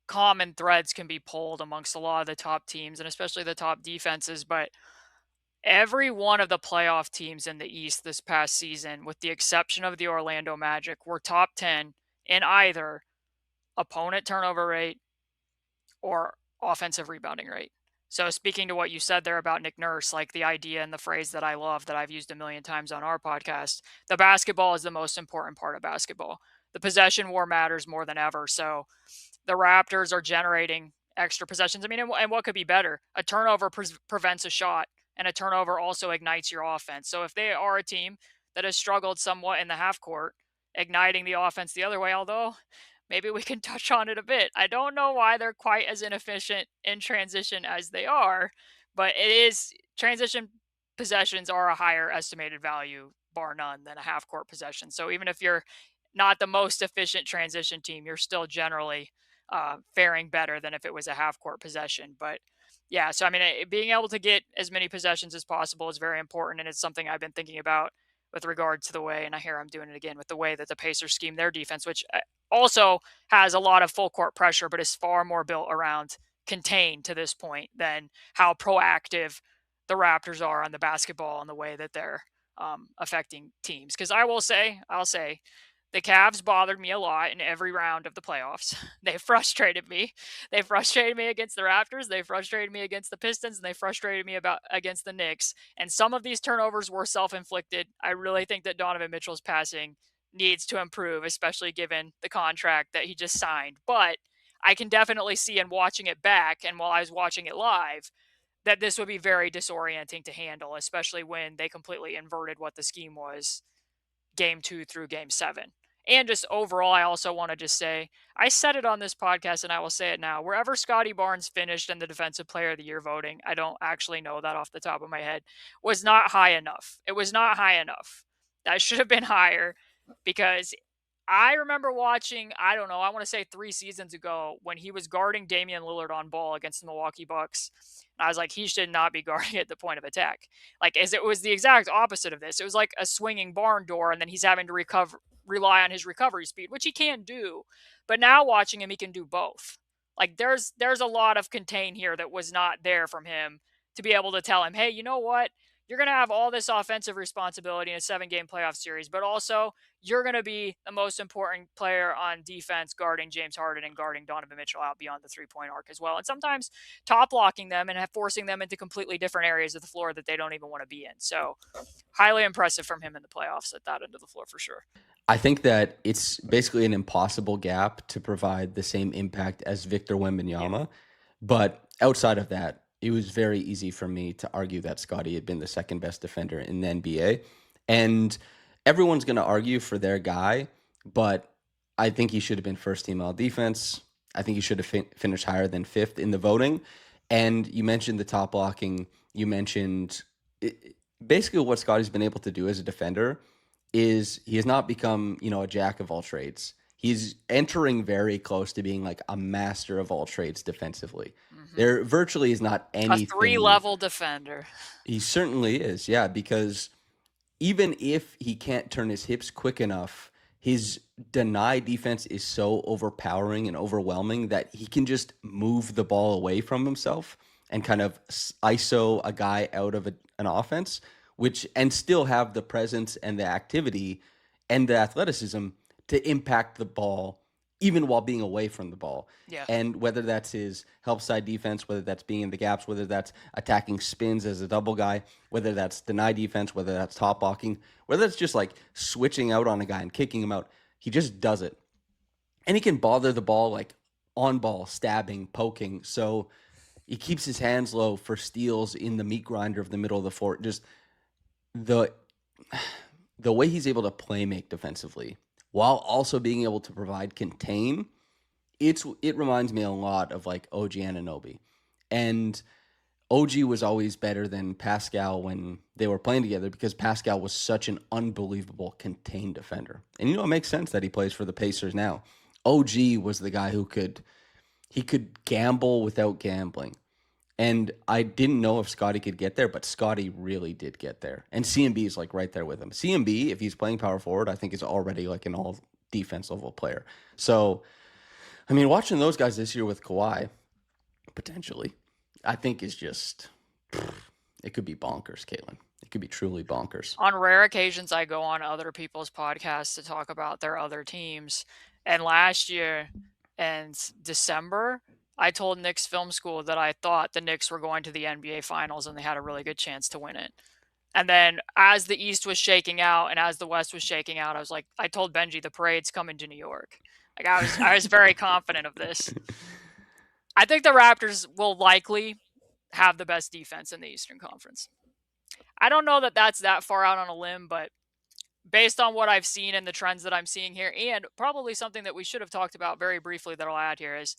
Speaker 2: common threads can be pulled amongst a lot of the top teams and especially the top defenses, but every one of the playoff teams in the East this past season, with the exception of the Orlando Magic, were top 10 in either opponent turnover rate or offensive rebounding rate. So, speaking to what you said there about Nick Nurse, like the idea and the phrase that I love that I've used a million times on our podcast, the basketball is the most important part of basketball. The possession war matters more than ever. So, the Raptors are generating extra possessions. I mean, and what could be better? A turnover prevents a shot, and a turnover also ignites your offense. So if they are a team that has struggled somewhat in the half court, igniting the offense the other way, although maybe we can touch on it a bit. I don't know why they're quite as inefficient in transition as they are, but it is transition possessions are a higher estimated value, bar none, than a half court possession. So even if you're not the most efficient transition team, you're still generally faring better than if it was a half court possession. But yeah, so I mean, being able to get as many possessions as possible is very important, and it's something I've been thinking about with regard to the way, and I hear I'm doing it again with the way that the Pacers scheme their defense, which also has a lot of full court pressure, but is far more built around contained to this point than how proactive the Raptors are on the basketball and the way that they're affecting teams. Because I'll say, the Cavs bothered me a lot in every round of the playoffs. They frustrated me. They frustrated me against the Raptors. They frustrated me against the Pistons, and they frustrated me against the Knicks. And some of these turnovers were self-inflicted. I really think that Donovan Mitchell's passing needs to improve, especially given the contract that he just signed. But I can definitely see in watching it back, and while I was watching it live, that this would be very disorienting to handle, especially when they completely inverted what the scheme was game 2 through game 7. And just overall, I also want to just say, I said it on this podcast and I will say it now. Wherever Scottie Barnes finished in the Defensive Player of the Year voting, I don't actually know that off the top of my head, was not high enough. It was not high enough. That should have been higher because I remember watching, I don't know, I want to say 3 seasons ago when he was guarding Damian Lillard on ball against the Milwaukee Bucks. I was like, he should not be guarding at the point of attack. Like, as it was the exact opposite of this. It was like a swinging barn door, and then he's having to rely on his recovery speed, which he can do. But now watching him, he can do both. Like, there's a lot of contain here that was not there from him to be able to tell him, hey, you know what? You're going to have all this offensive responsibility in a 7-game playoff series, but also you're going to be the most important player on defense, guarding James Harden and guarding Donovan Mitchell out beyond the three-point arc as well. And sometimes top blocking them and forcing them into completely different areas of the floor that they don't even want to be in. So highly impressive from him in the playoffs at that end of the floor for sure.
Speaker 1: I think that it's basically an impossible gap to provide the same impact as Victor Wembanyama. But outside of that, it was very easy for me to argue that Scottie had been the second best defender in the NBA. And everyone's going to argue for their guy, but I think he should have been first team all defense. I think he should have finished higher than fifth in the voting. And you mentioned the top blocking. You mentioned basically what Scottie's been able to do as a defender is he has not become, a jack of all trades. He's entering very close to being like a master of all trades defensively. There virtually is not anything.
Speaker 2: A 3-level defender.
Speaker 1: He certainly is, yeah, because even if he can't turn his hips quick enough, his deny defense is so overpowering and overwhelming that he can just move the ball away from himself and kind of ISO a guy out of an offense, and still have the presence and the activity and the athleticism to impact the ball even while being away from the ball.
Speaker 2: Yeah.
Speaker 1: And whether that's his help side defense, whether that's being in the gaps, whether that's attacking spins as a double guy, whether that's deny defense, whether that's top blocking, whether that's just like switching out on a guy and kicking him out, he just does it. And he can bother the ball like on ball, stabbing, poking. So he keeps his hands low for steals in the meat grinder of the middle of the floor. Just the way he's able to play make defensively while also being able to provide contain, it reminds me a lot of like OG Anunoby. And OG was always better than Pascal when they were playing together because Pascal was such an unbelievable contained defender. And it makes sense that he plays for the Pacers now. OG was the guy who could gamble without gambling. And I didn't know if Scottie could get there, but Scottie really did get there. And CMB is like right there with him. CMB, if he's playing power forward, I think is already like an all defense level player. So, I mean, watching those guys this year with Kawhi, potentially, I think is just, it could be bonkers, Caitlin. It could be truly bonkers.
Speaker 2: On rare occasions, I go on other people's podcasts to talk about their other teams. And last year in December, I told Knicks Film School that I thought the Knicks were going to the NBA Finals and they had a really good chance to win it. And then as the East was shaking out and as the West was shaking out, I told Benji the parade's coming to New York. Like I was very confident of this. I think the Raptors will likely have the best defense in the Eastern Conference. I don't know that that's that far out on a limb, but based on what I've seen and the trends that I'm seeing here, and probably something that we should have talked about very briefly that I'll add here is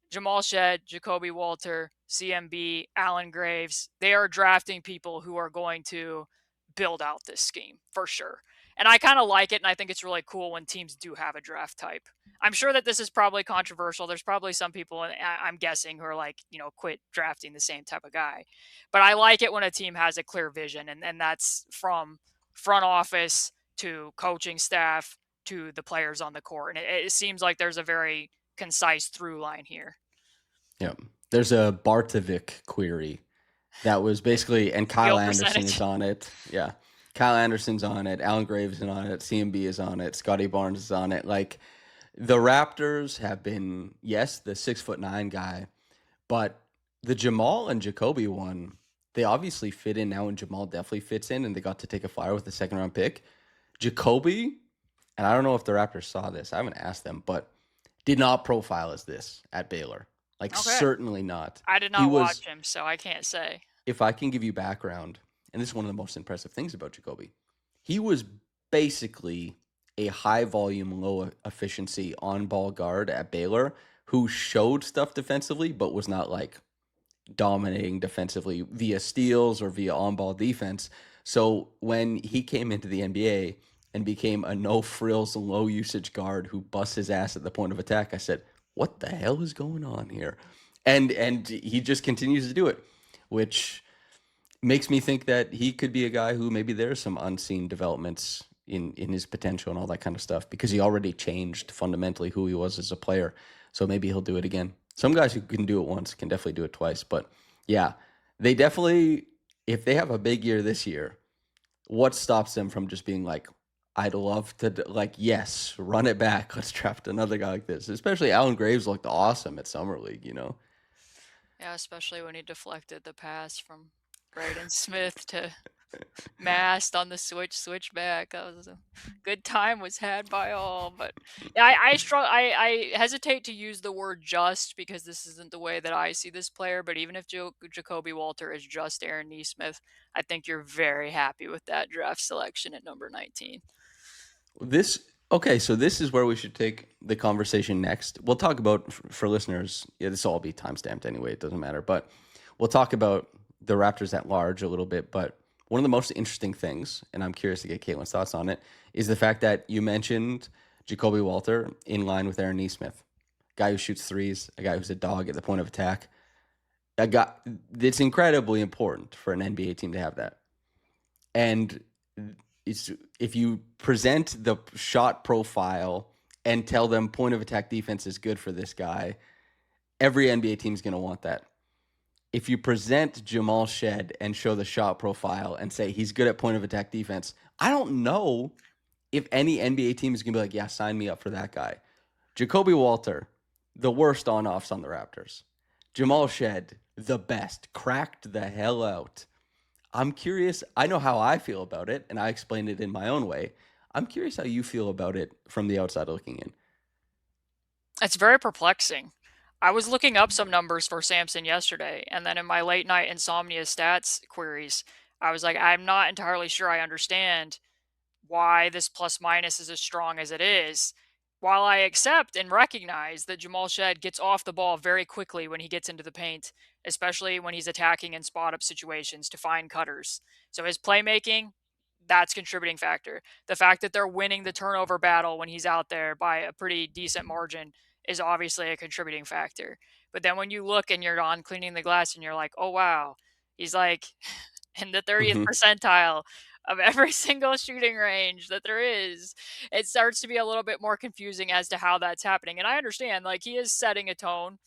Speaker 2: Jamal Shead, Jacoby Walter, CMB, Allen Graves, they are drafting people who are going to build out this scheme for sure. And I kind of like it, and I think it's really cool when teams do have a draft type. I'm sure that this is probably controversial. There's probably some people, I'm guessing, who are like, quit drafting the same type of guy. But I like it when a team has a clear vision, and that's from front office to coaching staff to the players on the court. And it seems like there's a very concise through line here.
Speaker 1: Yeah. There's a Bartovic query that was basically, and Kyle Anderson is on it. Yeah. Kyle Anderson's on it. Allen Graves is on it. CMB is on it. Scottie Barnes is on it. Like, the Raptors have been, yes, the 6'9" guy, but the Jamal and Jacoby one, they obviously fit in now, and Jamal definitely fits in, and they got to take a flyer with the second-round pick. Jacoby, and I don't know if the Raptors saw this. I haven't asked them, but did not profile as this at Baylor. Like, okay. Certainly not.
Speaker 2: I did not watch him, so I can't say.
Speaker 1: If I can give you background, and this is one of the most impressive things about Jacoby, he was basically a high-volume, low-efficiency on-ball guard at Baylor who showed stuff defensively but was not, like, dominating defensively via steals or via on-ball defense. So when he came into the NBA, and became a no frills, low usage guard who busts his ass at the point of attack. I said, what the hell is going on here? And he just continues to do it, which makes me think that he could be a guy who maybe there's some unseen developments in his potential and all that kind of stuff, because he already changed fundamentally who he was as a player. So maybe he'll do it again. Some guys who can do it once can definitely do it twice. But yeah, they definitely, if they have a big year this year, what stops them from just being like, I'd love to, like, yes, run it back. Let's draft another guy like this. Especially Alan Graves looked awesome at Summer League, you know?
Speaker 2: Yeah, especially when he deflected the pass from Braden Smith to Mast on the switch back. That was a good time was had by all. But yeah, I hesitate to use the word just because this isn't the way that I see this player. But even if Jacoby Walter is just Aaron Neesmith, I think you're very happy with that draft selection at number 19.
Speaker 1: Okay, so this is where we should take the conversation next. We'll talk about, for listeners, yeah, this will all be timestamped anyway, it doesn't matter, but we'll talk about the Raptors at large a little bit. But one of the most interesting things, and I'm curious to get Caitlin's thoughts on it, is the fact that you mentioned Jacoby Walter in line with Aaron Neesmith, guy who shoots threes, a guy who's a dog at the point of attack. A guy, it's incredibly important for an NBA team to have that. And it's, if you present the shot profile and tell them point of attack defense is good for this guy, every NBA team is going to want that. If you present Jamal Shead and show the shot profile and say he's good at point of attack defense, I don't know if any NBA team is going to be like, yeah, sign me up for that guy. Jacoby Walter, the worst on-offs on the Raptors. Jamal Shead, the best, cracked the hell out. I'm curious. I know how I feel about it, and I explained it in my own way. I'm curious how you feel about it from the outside looking in.
Speaker 2: It's very perplexing. I was looking up some numbers for Samson yesterday, and then in my late night insomnia stats queries, I was like, I'm not entirely sure I understand why this plus minus is as strong as it is. While I accept and recognize that Jamal Shead gets off the ball very quickly when he gets into the paint, especially when he's attacking in spot up situations to find cutters. So his playmaking, that's contributing factor. The fact that they're winning the turnover battle when he's out there by a pretty decent margin is obviously a contributing factor. But then when you look and you're on cleaning the glass and you're like, oh wow, he's like in the 30th
Speaker 1: Mm-hmm.
Speaker 2: percentile of every single shooting range that there is, it starts to be a little bit more confusing as to how that's happening. And I understand, like, he is setting a tone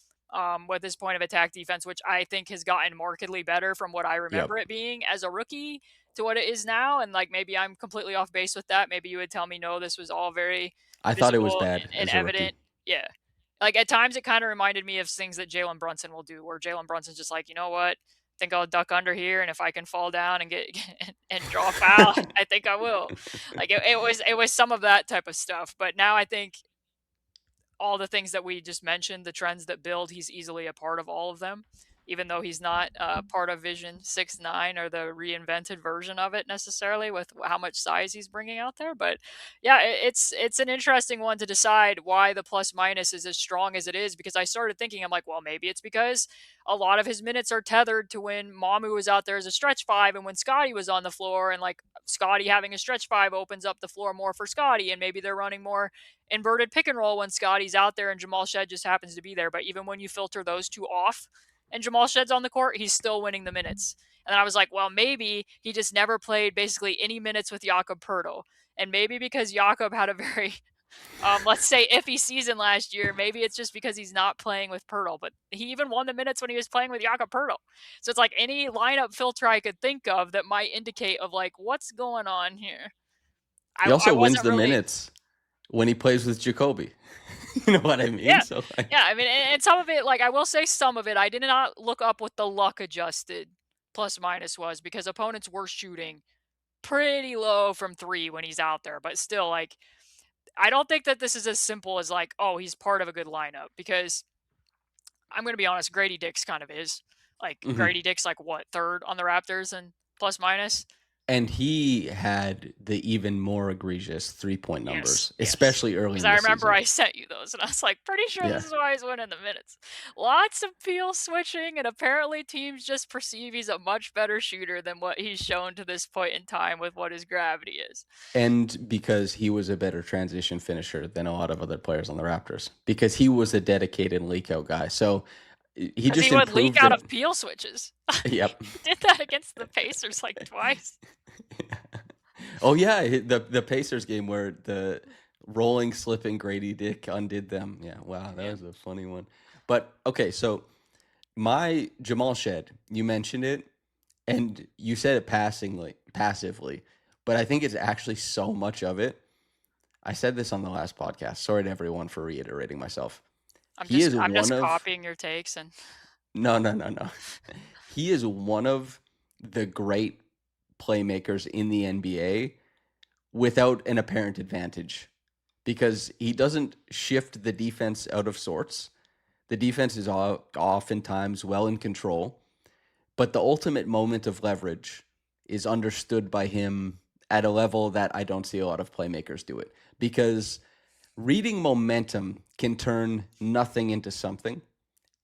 Speaker 2: with his point of attack defense, which I think has gotten markedly better from what I
Speaker 1: Yep.
Speaker 2: remember it being as a rookie to what it is now. And like, maybe I'm completely off base with that. Maybe you would tell me, no, this was all very
Speaker 1: I thought it was
Speaker 2: visible
Speaker 1: bad
Speaker 2: and
Speaker 1: as a rookie.
Speaker 2: evident. Yeah. Like at times it kind of reminded me of things that Jalen Brunson will do, where Jalen Brunson's just like, you know what? I think I'll duck under here, and if I can fall down and get and draw a foul, I think I will. Like it was some of that type of stuff. But now I think all the things that we just mentioned, the trends that build, he's easily a part of all of them, even though he's not part of Vision 6-9 or the reinvented version of it necessarily with how much size he's bringing out there. But yeah, it's an interesting one to decide why the plus minus is as strong as it is, because I started thinking, I'm like, well, maybe it's because a lot of his minutes are tethered to when Mamu was out there as a stretch five and when Scottie was on the floor, and like Scottie having a stretch five opens up the floor more for Scottie, and maybe they're running more inverted pick and roll when Scottie's out there and Jamal Shead just happens to be there. But even when you filter those two off and Jamal Shead's on the court, he's still winning the minutes. And then I was like, well, maybe he just never played basically any minutes with Jakob Pertl. And maybe because Jakob had a very, let's say, iffy season last year, maybe it's just because he's not playing with Pertl. But he even won the minutes when he was playing with Jakob Pertl. So it's like any lineup filter I could think of that might indicate of like, what's going on here?
Speaker 1: He
Speaker 2: I
Speaker 1: also wins
Speaker 2: wasn't
Speaker 1: the
Speaker 2: really.
Speaker 1: minutes when he plays with Jacoby. You know what I mean?
Speaker 2: Yeah.
Speaker 1: So like,
Speaker 2: Yeah, I mean, and some of it, like, I will say some of it, I did not look up what the luck adjusted plus minus was, because opponents were shooting pretty low from three when he's out there. But still, like, I don't think that this is as simple as, like, oh, he's part of a good lineup, because I'm going to be honest, Grady Dick's kind of is. Like,
Speaker 1: mhm.
Speaker 2: Grady Dick's, like, what, third on the Raptors and plus minus?
Speaker 1: And he had the even more egregious 3-point
Speaker 2: Yes,
Speaker 1: numbers,
Speaker 2: yes.
Speaker 1: especially early
Speaker 2: Because
Speaker 1: in
Speaker 2: I
Speaker 1: the
Speaker 2: remember
Speaker 1: season.
Speaker 2: I sent you those, and I was like, pretty sure
Speaker 1: Yeah.
Speaker 2: this is why he's winning the minutes. Lots of peel switching, and apparently teams just perceive he's a much better shooter than what he's shown to this point in time with what his gravity is.
Speaker 1: And because he was a better transition finisher than a lot of other players on the Raptors, because he was a dedicated leak out guy. So he
Speaker 2: Because he
Speaker 1: just
Speaker 2: would leak
Speaker 1: improved
Speaker 2: out
Speaker 1: it.
Speaker 2: of peel switches.
Speaker 1: Yep.
Speaker 2: He did that against the Pacers like twice.
Speaker 1: Oh yeah, the Pacers game where the rolling slipping Grady Dick undid them. Yeah, wow, that
Speaker 2: Yeah.
Speaker 1: was a funny one. But okay, so my Jamal Shead, you mentioned it, and you said it passively, but I think it's actually so much of it. I said this on the last podcast. Sorry to everyone for reiterating myself. He is
Speaker 2: I'm
Speaker 1: one
Speaker 2: just
Speaker 1: of
Speaker 2: copying your takes and
Speaker 1: no. He is one of the great playmakers in the NBA without an apparent advantage because he doesn't shift the defense out of sorts. The defense is oftentimes well in control, but the ultimate moment of leverage is understood by him at a level that I don't see a lot of playmakers do it because reading momentum can turn nothing into something.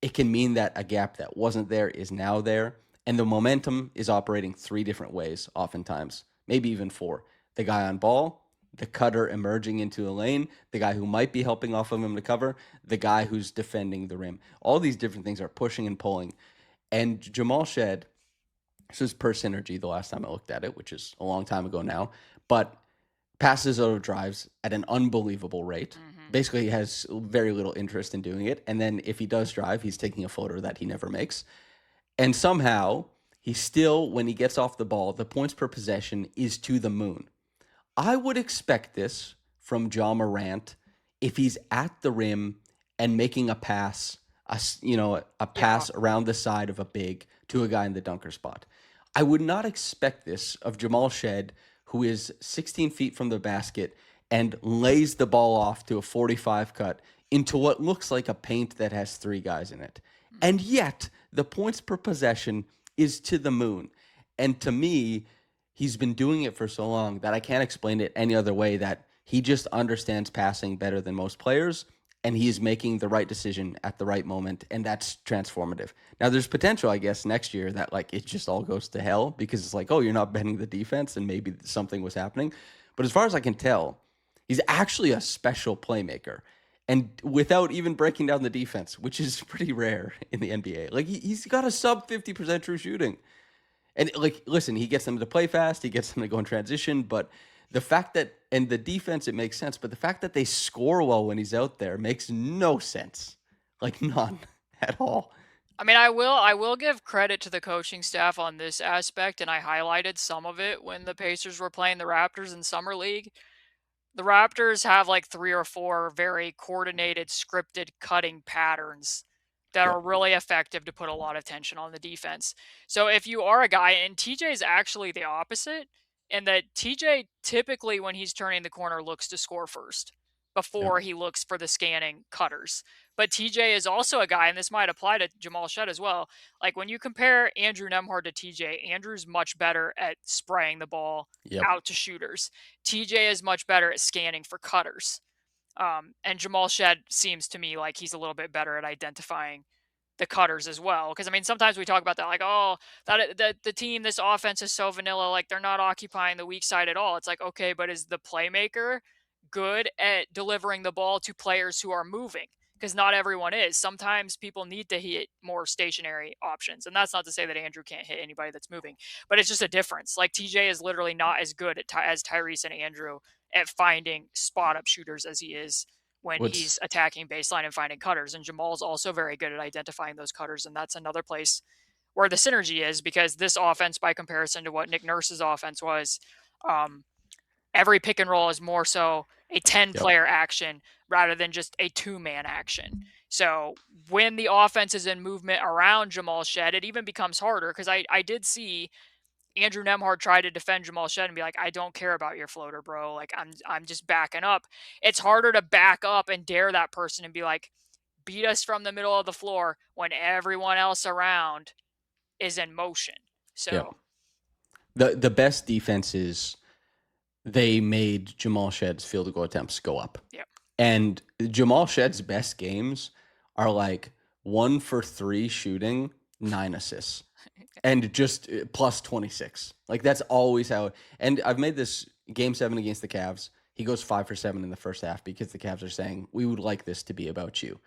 Speaker 1: It can mean that a gap that wasn't there is now there. And the momentum is operating three different ways, oftentimes, maybe even four. The guy on ball, the cutter emerging into a lane, the guy who might be helping off of him to cover, the guy who's defending the rim. All these different things are pushing and pulling. And Jamal Shead, this was per synergy the last time I looked at it, which is a long time ago now, but passes out of drives at an unbelievable rate. Basically, he has very little interest in doing it. And then if he does drive, he's taking a floater that he never makes. And somehow, he still, when he gets off the ball, the points per possession is to the moon. I would expect this from Ja Morant if he's at the rim and making a pass, a
Speaker 2: yeah.
Speaker 1: pass around the side of a big to a guy in the dunker spot. I would not expect this of Jamal Shead, who is 16 feet from the basket and lays the ball off to a 45 cut into what looks like a paint that has three guys in it. And yet, the points per possession is to the moon. And to me, he's been doing it for so long that I can't explain it any other way that he just understands passing better than most players and he's making the right decision at the right moment and that's transformative. Now there's potential I guess next year that like it just all goes to hell because it's like, oh, you're not bending the defense and maybe something was happening. But as far as I can tell, he's actually a special playmaker. And without even breaking down the defense, which is pretty rare in the NBA. Like he's got a sub 50% true shooting. And like, listen, he gets them to play fast, he gets them to go in transition, but the fact that and the defense it makes sense, but the fact that they score well when he's out there makes no sense. Like none at all.
Speaker 2: I mean, I will give credit to the coaching staff on this aspect, and I highlighted some of it when the Pacers were playing the Raptors in summer league. The Raptors have like 3 or 4 very coordinated, scripted cutting patterns that are
Speaker 1: Yep.
Speaker 2: really effective to put a lot of tension on the defense. So if you are a guy, and TJ is actually the opposite, in that TJ typically, when he's turning the corner, looks to score first
Speaker 1: Yep.
Speaker 2: before he looks for the scanning cutters. But TJ is also a guy, and this might apply to Jamal Shead as well. Like when you compare Andrew Nemhard to TJ, Andrew's much better at spraying the ball
Speaker 1: Yep.
Speaker 2: out to shooters. TJ is much better at scanning for cutters. And Jamal Shead seems to me like he's a little bit better at identifying the cutters as well. Because I mean, sometimes we talk about that, like, oh, that the team, this offense is so vanilla, like they're not occupying the weak side at all. It's like, okay, but is the playmaker good at delivering the ball to players who are moving? Because not everyone is. Sometimes people need to hit more stationary options, and that's not to say that Andrew can't hit anybody that's moving, but it's just a difference. Like TJ is literally not as good as Tyrese and Andrew at finding spot up shooters as he is when
Speaker 1: What's
Speaker 2: he's attacking baseline and finding cutters. And Jamal's also very good at identifying those cutters. And that's another place where the synergy is because this offense, by comparison to what Nick Nurse's offense was, um, every pick and roll is more so a 10
Speaker 1: yep.
Speaker 2: player action rather than just a 2-man action. So when the offense is in movement around Jamal Shead, it even becomes harder because I did see Andrew Nemhard tried to defend Jamal Shead and be like, I don't care about your floater, bro. Like I'm just backing up. It's harder to back up and dare that person and be like, beat us from the middle of the floor when everyone else around is in motion.
Speaker 1: Yep.
Speaker 2: So
Speaker 1: The best defenses, they made Jamal Shead's field goal attempts go up.
Speaker 2: Yep.
Speaker 1: And Jamal Shead's best games are like 1 for 3 shooting, 9 assists. And just plus 26. Like that's always how. And I've made this game 7 against the Cavs. He goes 5 for 7 in the first half because the Cavs are saying, we would like this to be about you.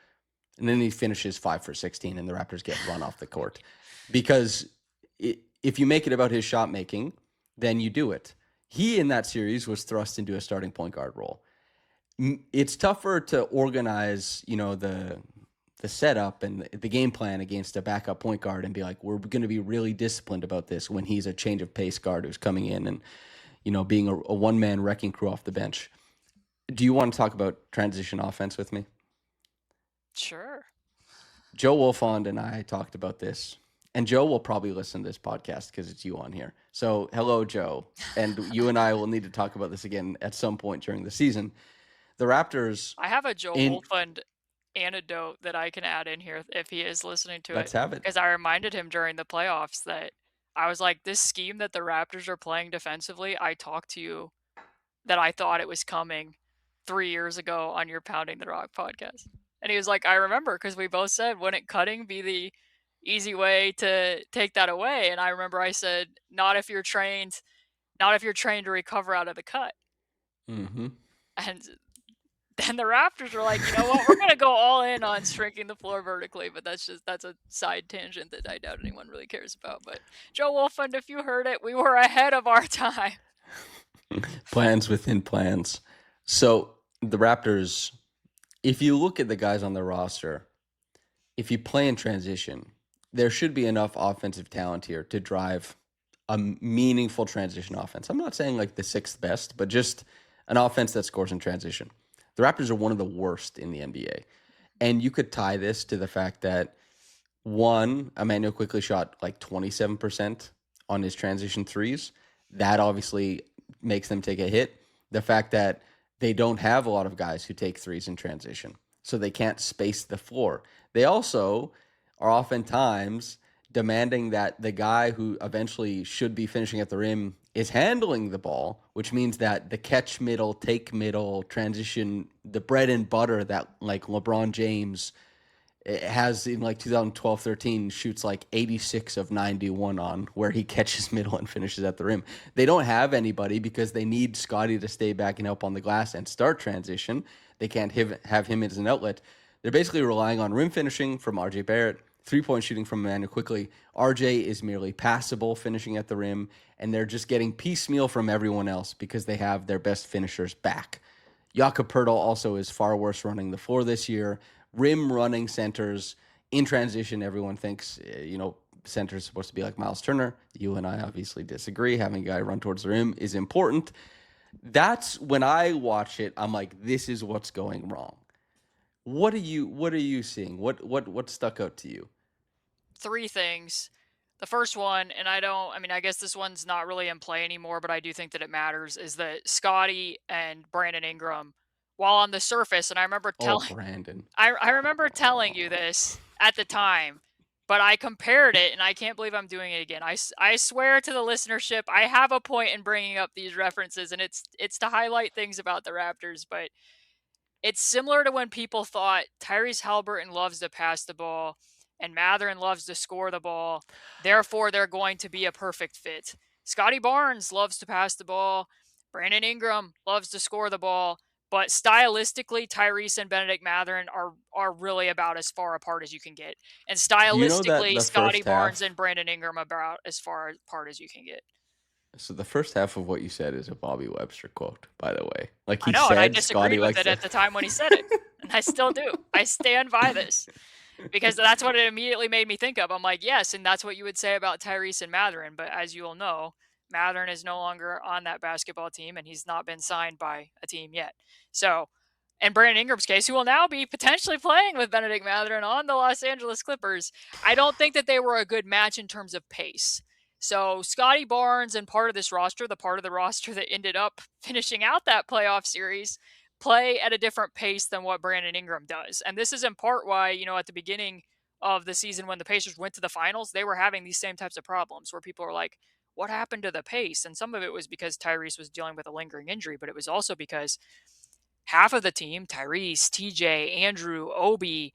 Speaker 1: And then he finishes 5 for 16 and the Raptors get run off the court. Because if you make it about his shot making, then you do it. He, in that series, was thrust into a starting point guard role. It's tougher to organize, the setup and the game plan against a backup point guard and be like, we're going to be really disciplined about this when he's a change of pace guard who's coming in and, being a one-man wrecking crew off the bench. Do you want to talk about transition offense with me?
Speaker 2: Sure.
Speaker 1: Joe Wolfond and I talked about this, and Joe will probably listen to this podcast because it's you on here. So hello, Joe. And you and I will need to talk about this again at some point during the season. The Raptors...
Speaker 2: I have a Joe Wolfond anecdote that I can add in here if he is listening to
Speaker 1: Let's have it.
Speaker 2: Because I reminded him during the playoffs that I was like, this scheme that the Raptors are playing defensively, I talked to you that I thought it was coming 3 years ago on your Pounding the Rock podcast. And he was like, I remember, because we both said, wouldn't cutting be the easy way to take that away? And I remember I said, not if you're trained to recover out of the cut.
Speaker 1: Mm-hmm.
Speaker 2: And then the Raptors were like, you know what, we're going to go all in on shrinking the floor vertically, but that's a side tangent that I doubt anyone really cares about. But Joe Wolfond, if you heard it, we were ahead of our time.
Speaker 1: Plans within plans. So the Raptors, if you look at the guys on the roster, if you play in transition, there should be enough offensive talent here to drive a meaningful transition offense. I'm not saying like the 6th best, but just an offense that scores in transition. The Raptors are one of the worst in the NBA. And you could tie this to the fact that, one, Emmanuel quickly shot like 27% on his transition threes. That obviously makes them take a hit. The fact that they don't have a lot of guys who take threes in transition, so they can't space the floor. They also are oftentimes demanding that the guy who eventually should be finishing at the rim is handling the ball, which means that the catch middle, take middle, transition, the bread and butter that like LeBron James has in like 2012-13 shoots like 86 of 91 on, where he catches middle and finishes at the rim. They don't have anybody because they need Scottie to stay back and help on the glass and start transition. They can't have him as an outlet. They're basically relying on rim finishing from RJ Barrett, 3-point shooting from Emmanuel quickly. RJ is merely passable, finishing at the rim, and they're just getting piecemeal from everyone else because they have their best finishers back. Jakob Poeltl also is far worse running the floor this year. Rim running centers in transition, everyone thinks, center's supposed to be like Miles Turner. You and I obviously disagree. Having a guy run towards the rim is important. That's when I watch it, I'm like, this is what's going wrong. What are you seeing? What stuck out to you?
Speaker 2: 3 things. The first one, and I guess this one's not really in play anymore, but I do think that it matters, is that Scottie and Brandon Ingram, while on the surface, and I remember
Speaker 1: Brandon.
Speaker 2: I remember telling you this at the time, but I compared it, and I can't believe I'm doing it again. I swear to the listenership, I have a point in bringing up these references, and it's to highlight things about the Raptors, but it's similar to when people thought Tyrese Halliburton loves to pass the ball and Mathurin loves to score the ball. Therefore, they're going to be a perfect fit. Scottie Barnes loves to pass the ball. Brandon Ingram loves to score the ball. But stylistically, Tyrese and Benedict Mathurin are really about as far apart as you can get. And stylistically, Scottie Barnes and Brandon Ingram about as far apart as you can get.
Speaker 1: So the first half of what you said is a Bobby Webster quote, by the way. Like
Speaker 2: I know, and I disagreed with it at the time when he said it. And I still do. I stand by this. Because that's what it immediately made me think of. I'm like, yes, and that's what you would say about Tyrese and Mathurin. But as you all know, Mathurin is no longer on that basketball team, and he's not been signed by a team yet. So, in Brandon Ingram's case, who will now be potentially playing with Benedict Mathurin on the Los Angeles Clippers, I don't think that they were a good match in terms of pace. So Scottie Barnes and part of this roster, the part of the roster that ended up finishing out that playoff series, play at a different pace than what Brandon Ingram does. And this is in part why, at the beginning of the season when the Pacers went to the finals, they were having these same types of problems where people are like, what happened to the pace? And some of it was because Tyrese was dealing with a lingering injury, but it was also because half of the team, Tyrese, TJ, Andrew, Obi,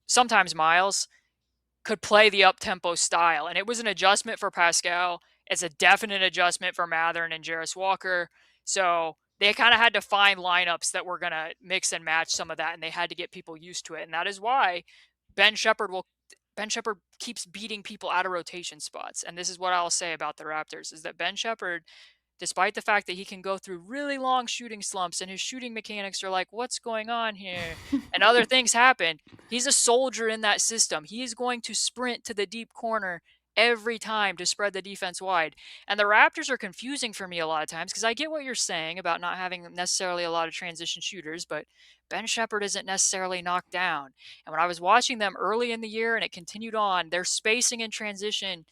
Speaker 2: sometimes Miles, could play the up-tempo style. And it was an adjustment for Pascal. It's a definite adjustment for Mathern and Jarris Walker. So they kind of had to find lineups that were going to mix and match some of that, and they had to get people used to it. And that is why Ben Shepherd keeps beating people out of rotation spots. And this is what I'll say about the Raptors is that Ben Shepherd, despite the fact that he can go through really long shooting slumps and his shooting mechanics are like, what's going on here? And other things happen. He's a soldier in that system. He is going to sprint to the deep corner every time to spread the defense wide. And the Raptors are confusing for me a lot of times because I get what you're saying about not having necessarily a lot of transition shooters, but Ben Shepherd isn't necessarily knocked down. And when I was watching them early in the year and it continued on, their spacing in transition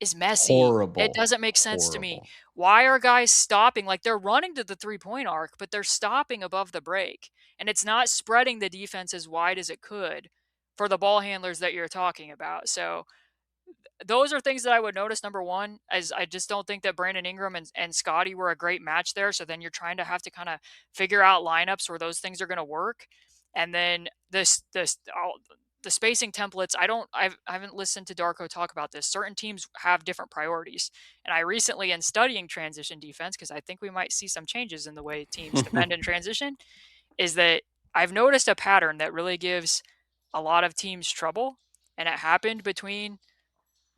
Speaker 2: is messy. It
Speaker 1: Horrible.
Speaker 2: doesn't make sense to me.
Speaker 1: Horrible.
Speaker 2: Why are guys stopping? Like they're running to the 3-point arc, but they're stopping above the break. And it's not spreading the defense as wide as it could for the ball handlers that you're talking about. So those are things that I would notice. Number one, as I just don't think that Brandon Ingram and Scottie were a great match there. So then you're trying to have to kind of figure out lineups where those things are going to work. And then the spacing templates, I haven't listened to Darko talk about this. Certain teams have different priorities. And I recently, in studying transition defense, because I think we might see some changes in the way teams defend in transition, is that I've noticed a pattern that really gives a lot of teams trouble. And it happened between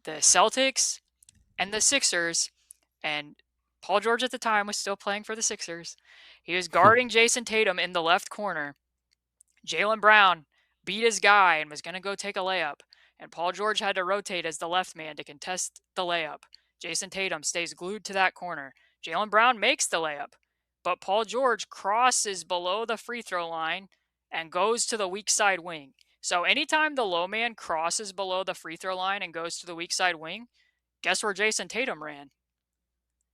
Speaker 2: the Celtics and the Sixers, and Paul George at the time was still playing for the Sixers. He was guarding Jason Tatum in the left corner. Jaylen Brown beat his guy and was going to go take a layup, and Paul George had to rotate as the left man to contest the layup. Jason Tatum stays glued to that corner. Jaylen Brown makes the layup, but Paul George crosses below the free throw line and goes to the weak side wing. So anytime the low man crosses below the free throw line and goes to the weak side wing, guess where Jason Tatum ran?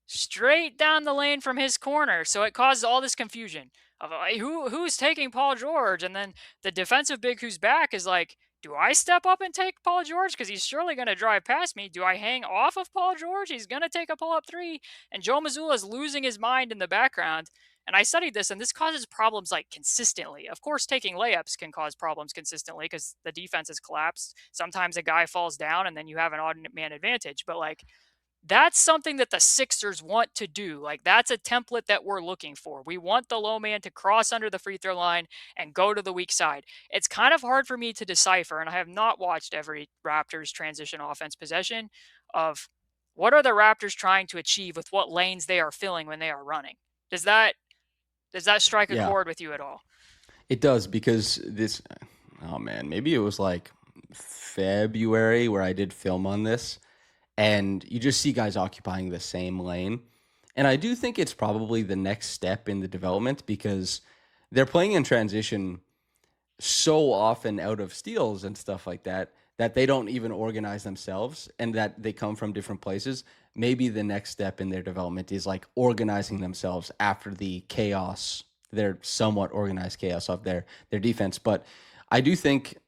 Speaker 2: Straight down the lane from his corner. So it causes all this confusion of who's taking Paul George, and then the defensive big who's back is like, do I step up and take Paul George because he's surely going to drive past me? Do I hang off of Paul George? He's going to take a pull-up three, and Joe Mazzulla is losing his mind in the background. And I studied this, and this causes problems like consistently. Of course, taking layups can cause problems consistently because the defense has collapsed. Sometimes a guy falls down, and then you have an odd man advantage. But like, that's something that the Sixers want to do. Like, that's a template that we're looking for. We want the low man to cross under the free throw line and go to the weak side. It's kind of hard for me to decipher, and I have not watched every Raptors transition offense possession of what are the Raptors trying to achieve with what lanes they are filling when they are running. Does that strike a
Speaker 1: Yeah,
Speaker 2: chord with you at all?
Speaker 1: it does because oh man, maybe it was like February where I did film on this, and you just see guys occupying the same lane. And I do think it's probably the next step in the development because they're playing in transition so often out of steals and stuff like that that they don't even organize themselves and that they come from different places. Maybe the next step in their development is like organizing themselves after the chaos, their somewhat organized chaos of their defense. But I do think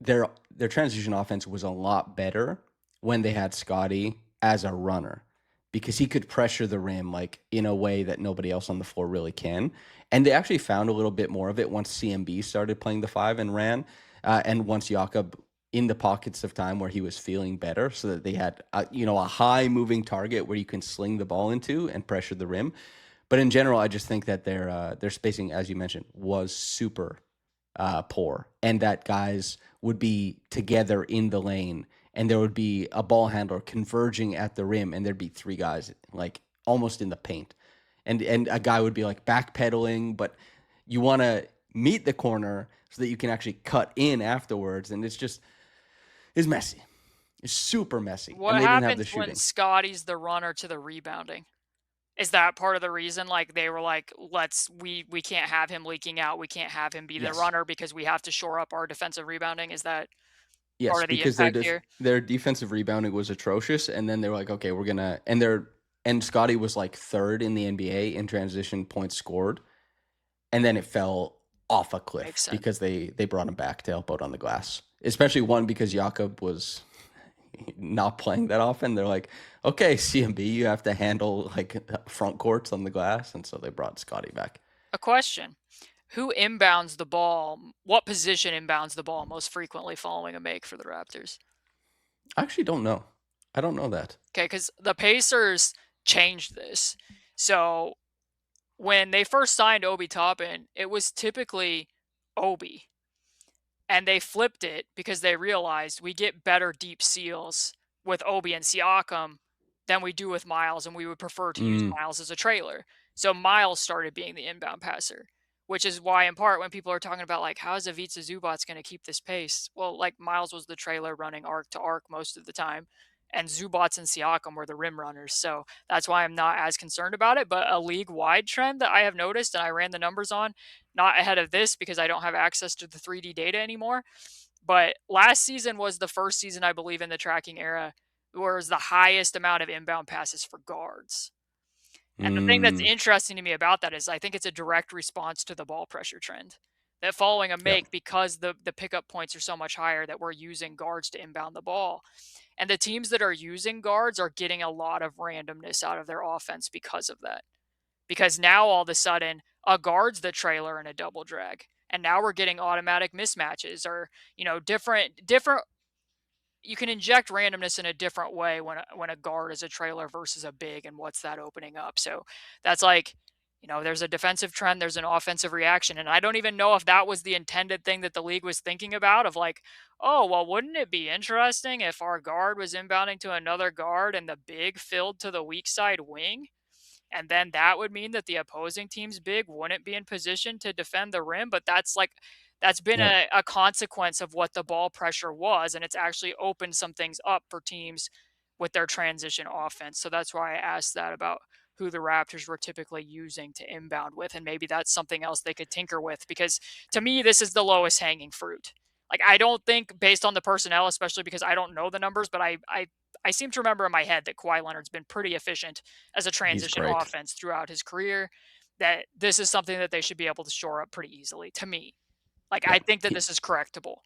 Speaker 1: their transition offense was a lot better when they had Scottie as a runner because he could pressure the rim like in a way that nobody else on the floor really can. And they actually found a little bit more of it once CMB started playing the five and ran, and once Jakob in the pockets of time where he was feeling better, so that they had a high moving target where you can sling the ball into and pressure the rim. But in general, I just think that their spacing, as you mentioned, was super poor, and that guys would be together in the lane, and there would be a ball handler converging at the rim, and there'd be three guys like almost in the paint, and a guy would be like backpedaling, but you want to meet the corner so that you can actually cut in afterwards, and it's messy. It's super messy, and
Speaker 2: What
Speaker 1: they didn't have the
Speaker 2: happens when
Speaker 1: shooting.
Speaker 2: Scotty's the runner to the rebounding? Is that part of the reason? Like they were like, we can't have him leaking out. We can't have him be the
Speaker 1: Yes.
Speaker 2: runner because we have to shore up our defensive rebounding. Is that part
Speaker 1: Yes,
Speaker 2: of the
Speaker 1: because their
Speaker 2: impact here?
Speaker 1: their defensive rebounding was atrocious, and then they were like, okay, we're gonna and Scotty was like third in the NBA in transition points scored, and then it fell off a
Speaker 2: Makes
Speaker 1: cliff
Speaker 2: sense.
Speaker 1: because they brought him back to help out on the glass, especially one because Jakob was not playing that often. They're like, okay, CMB, you have to handle like front courts on the glass, and so they brought Scottie back.
Speaker 2: A question. Who inbounds the ball? What position inbounds the ball most frequently following a make for the Raptors?
Speaker 1: I actually don't know. I don't know that.
Speaker 2: Okay, because the Pacers changed this. So when they first signed Obi Toppin, it was typically Obi. And they flipped it because they realized we get better deep seals with Obi and Siakam than we do with Miles, and we would prefer to use Miles as a trailer. So Miles started being the inbound passer, which is why, in part, when people are talking about like how is Ivica Zubac going to keep this pace, well, like Miles was the trailer running arc to arc most of the time, and Zubac and Siakam were the rim runners. So that's why I'm not as concerned about it. But a league-wide trend that I have noticed, and I ran the numbers on, not ahead of this because I don't have access to the 3D data anymore. But last season was the first season, I believe, in the tracking era where it was the highest amount of inbound passes for guards. And the thing that's interesting to me about that is I think it's a direct response to the ball pressure trend. That following a
Speaker 1: Yeah.
Speaker 2: make, because the pickup points are so much higher, that we're using guards to inbound the ball. And the teams that are using guards are getting a lot of randomness out of their offense because of that. Because now all of a sudden a guard's the trailer in a double drag, and now we're getting automatic mismatches, or different. You can inject randomness in a different way when a guard is a trailer versus a big, and what's that opening up. So that's like, there's a defensive trend, there's an offensive reaction, and I don't even know if that was the intended thing that the league was thinking about, of like, oh well, wouldn't it be interesting if our guard was inbounding to another guard and the big filled to the weak side wing, and then that would mean that the opposing team's big wouldn't be in position to defend the rim. But that's been
Speaker 1: Yeah.
Speaker 2: a consequence of what the ball pressure was, and it's actually opened some things up for teams with their transition offense. So that's why I asked that about who the Raptors were typically using to inbound with, and maybe that's something else they could tinker with, because to me this is the lowest hanging fruit. Like, I don't think, based on the personnel, especially because I don't know the numbers, but I seem to remember in my head that Kawhi Leonard's been pretty efficient as a
Speaker 1: He's
Speaker 2: transition
Speaker 1: great.
Speaker 2: offense throughout his career, that this is something that they should be able to shore up pretty easily, to me. Like,
Speaker 1: Yeah.
Speaker 2: I think that this is correctable.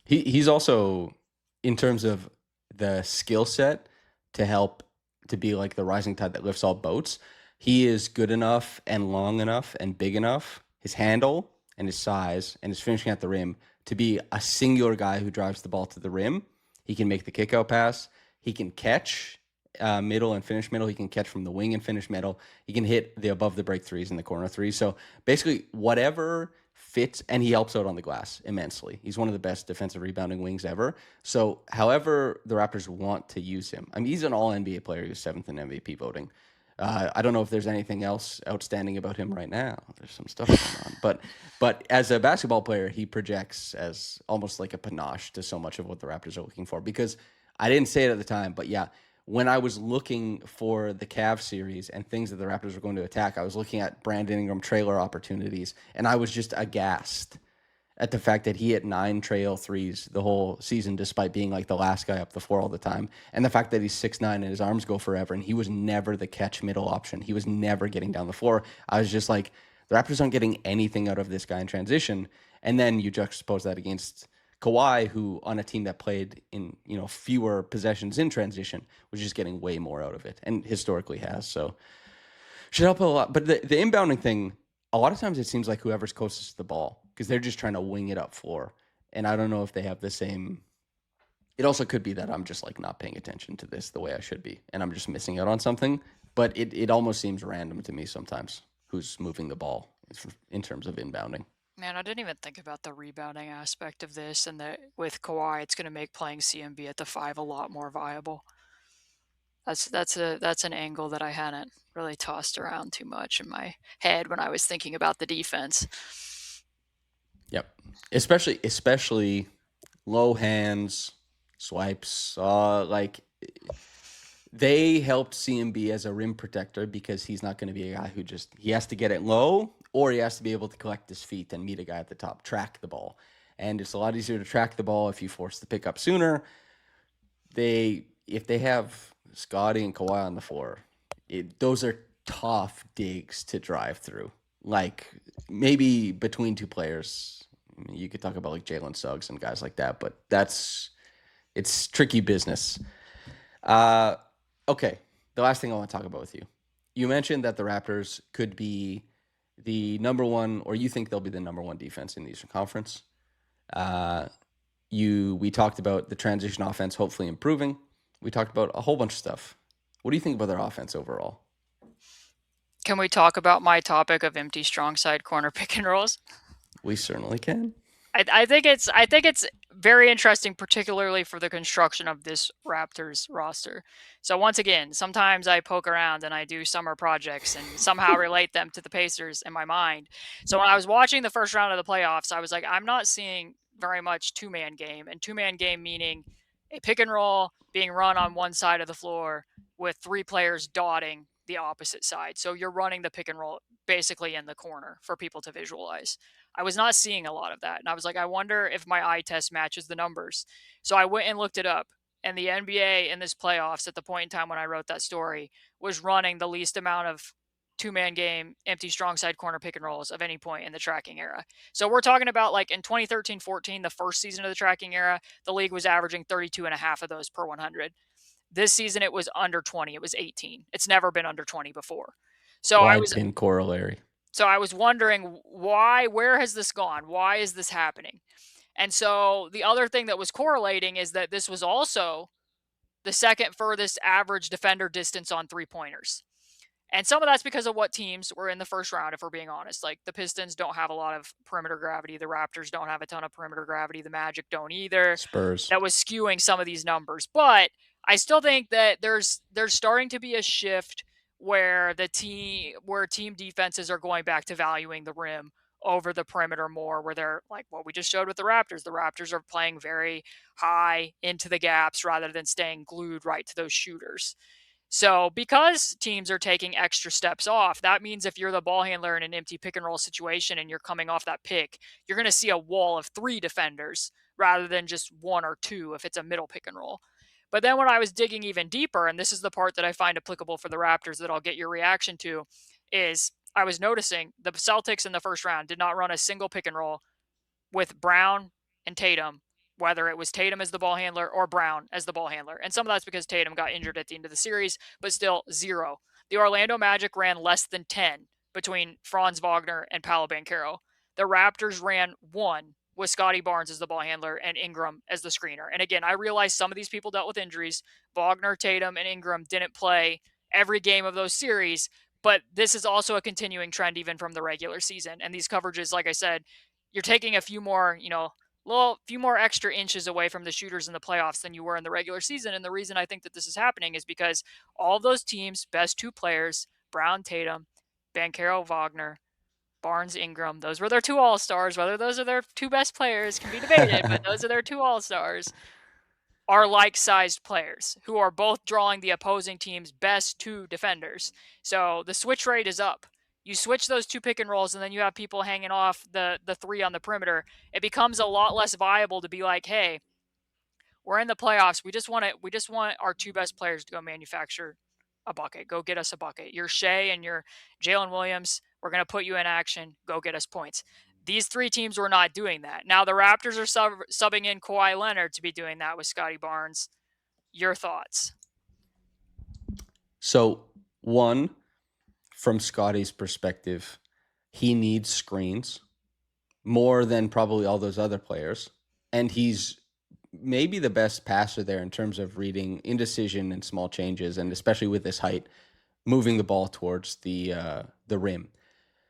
Speaker 1: He's also, in terms of the skill set to help to be like the rising tide that lifts all boats, he is good enough and long enough and big enough, his handle and his size and his finishing at the rim, to be a singular guy who drives the ball to the rim. He can make the kick out pass. He can catch middle and finish middle. He can catch from the wing and finish middle. He can hit the above the break threes and the corner threes. So basically, whatever fits, and he helps out on the glass immensely. He's one of the best defensive rebounding wings ever. So however the Raptors want to use him, I mean, he's an all NBA player. He was 7th in MVP voting. I don't know if there's anything else outstanding about him right now. There's some stuff going on, but as a basketball player, he projects as almost like a panache to so much of what the Raptors are looking for. Because I didn't say it at the time, but yeah, when I was looking for the Cavs series and things that the Raptors were going to attack, I was looking at Brandon Ingram trailer opportunities, and I was just aghast at the fact that he hit 9 trail threes the whole season, despite being like the last guy up the floor all the time. And the fact that he's 6'9" and his arms go forever, and he was never the catch middle option. He was never getting down the floor. I was just like, the Raptors aren't getting anything out of this guy in transition. And then you juxtapose that against Kawhi, who on a team that played in fewer possessions in transition, was just getting way more out of it, and historically has. So should help a lot. But the inbounding thing, a lot of times it seems like whoever's closest to the ball, because they're just trying to wing it up floor. And I don't know if they have the same. It also could be that I'm just like not paying attention to this the way I should be, and I'm just missing out on something. But it almost seems random to me sometimes who's moving the ball in terms of inbounding.
Speaker 2: Man, I didn't even think about the rebounding aspect of this, and that with Kawhi, it's going to make playing CMB at the 5 a lot more viable. That's an angle that I hadn't really tossed around too much in my head when I was thinking about the defense.
Speaker 1: Yep. Especially low hands, swipes. Like they helped CMB as a rim protector, because he's not going to be a guy who he has to get it low, or he has to be able to collect his feet and meet a guy at the top, track the ball. And it's a lot easier to track the ball if you force the pickup sooner. If they have Scottie and Kawhi on the floor, those are tough digs to drive through. Like maybe between two players, you could talk about like Jalen Suggs and guys like that, but that's It's tricky business. Okay, the last thing I want to talk about with you. You mentioned that the Raptors could be the number one, or you think they'll be the number one defense in the Eastern Conference. We talked about the transition offense hopefully improving. We talked about a whole bunch of stuff. What do you think about their offense overall?
Speaker 2: Can we talk about my topic of empty strong side corner pick and rolls?
Speaker 1: We certainly can.
Speaker 2: I think it's very interesting, particularly for the construction of this Raptors roster. So once again, sometimes I poke around and I do summer projects and somehow relate them to the Pacers in my mind. So when I was watching the first round of the playoffs, I was like, I'm not seeing very much two-man game, and two-man game meaning a pick and roll being run on one side of the floor with three players dotting the opposite side. So you're running the pick and roll basically in the corner for people to visualize. I was not seeing a lot of that. And I was like, I wonder if my eye test matches the numbers. So I went and looked it up. And the NBA in this playoffs, at the point in time when I wrote that story, was running the least amount of two-man game, empty strong side corner pick and rolls of any point in the tracking era. So we're talking about like in 2013-14, the first season of the tracking era, the league was averaging 32 and a half of those per 100. This season it was under 20. It was 18. It's never been under 20 before. So
Speaker 1: Wide pin corollary.
Speaker 2: So I was wondering where has this gone? Why is this happening? And so the other thing that was correlating is that this was also the second furthest average defender distance on three-pointers. And some of that's because of what teams were in the first round, if we're being honest. Like the Pistons don't have a lot of perimeter gravity. The Raptors don't have a ton of perimeter gravity. The Magic don't either.
Speaker 1: Spurs.
Speaker 2: That was skewing some of these numbers. But I still think that there's starting to be a shift where team defenses are going back to valuing the rim over the perimeter more, where they're like what we just showed with the Raptors. The Raptors are playing very high into the gaps rather than staying glued right to those shooters. So because teams are taking extra steps off, that means if you're the ball handler in an empty pick and roll situation and you're coming off that pick, you're going to see a wall of three defenders rather than just one or two if it's a middle pick and roll. But then when I was digging even deeper, and this is the part that I find applicable for the Raptors that I'll get your reaction to, is I was noticing the Celtics in the first round did not run a single pick and roll with Brown and Tatum, whether it was Tatum as the ball handler or Brown as the ball handler. And some of that's because Tatum got injured at the end of the series, but still zero. The Orlando Magic ran less than 10 between Franz Wagner and Paolo Banchero. The Raptors ran one with Scottie Barnes as the ball handler and Ingram as the screener. And again, I realize some of these people dealt with injuries. Wagner, Tatum, and Ingram didn't play every game of those series, but this is also a continuing trend even from the regular season. And these coverages, like I said, you're taking a few more, few more extra inches away from the shooters in the playoffs than you were in the regular season. And the reason I think that this is happening is because all of those teams' best two players, Brown, Tatum, Banchero, Wagner, Barnes, Ingram, those were their two all-stars. Whether those are their two best players can be debated, but those are their two all-stars, are like-sized players who are both drawing the opposing team's best two defenders. So the switch rate is up. You switch those two pick and rolls, and then you have people hanging off the three on the perimeter. It becomes a lot less viable to be like, hey, we're in the playoffs. We just want our two best players to go manufacture a bucket. Go get us a bucket. You're Shea and you're Jalen Williams. We're going to put you in action. Go get us points. These three teams were not doing that. Now the Raptors are subbing in Kawhi Leonard to be doing that with Scottie Barnes. Your thoughts?
Speaker 1: So, one, from Scottie's perspective, he needs screens more than probably all those other players. And he's maybe the best passer there in terms of reading indecision and small changes, and especially with this height, moving the ball towards the rim.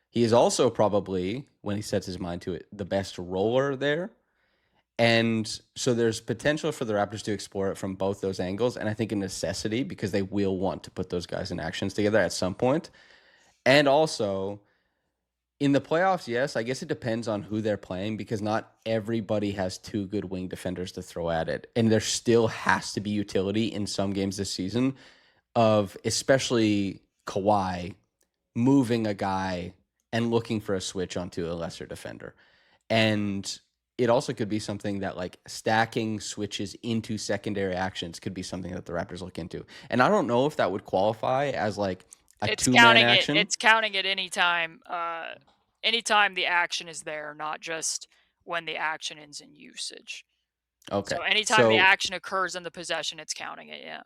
Speaker 1: He is also probably, when he sets his mind to it, the best roller there. And so there's potential for the Raptors to explore it from both those angles, and I think a necessity because they will want to put those guys in actions together at some point. And also, in the playoffs, yes, I guess it depends on who they're playing because not everybody has two good wing defenders to throw at it. And there still has to be utility in some games this season of especially Kawhi moving a guy and looking for a switch onto a lesser defender. And it also could be something that like stacking switches into secondary actions could be something that the Raptors look into. And I don't know if that would qualify as like a two-man action.
Speaker 2: It's counting it anytime the action is there, not just when the action ends in usage.
Speaker 1: Okay.
Speaker 2: So anytime the
Speaker 1: So
Speaker 2: action occurs in the possession, it's counting it. Yeah.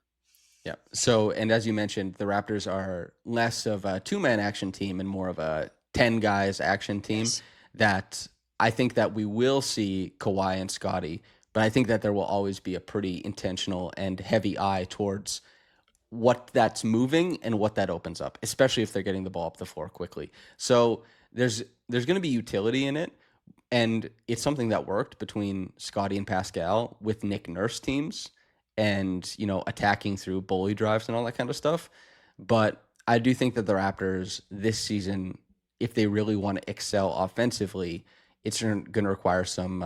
Speaker 1: yeah. So, and as you mentioned, the Raptors are less of a two-man action team and more of a 10 guys action team.
Speaker 2: Yes.
Speaker 1: That I think that we will see Kawhi and Scottie, but I think that there will always be a pretty intentional and heavy eye towards what that's moving and what that opens up, especially if they're getting the ball up the floor quickly. So there's going to be utility in it, and it's something that worked between Scottie and Pascal with Nick Nurse teams, and attacking through bully drives and all that kind of stuff. But I do think that the Raptors this season, if they really want to excel offensively, it's going to require some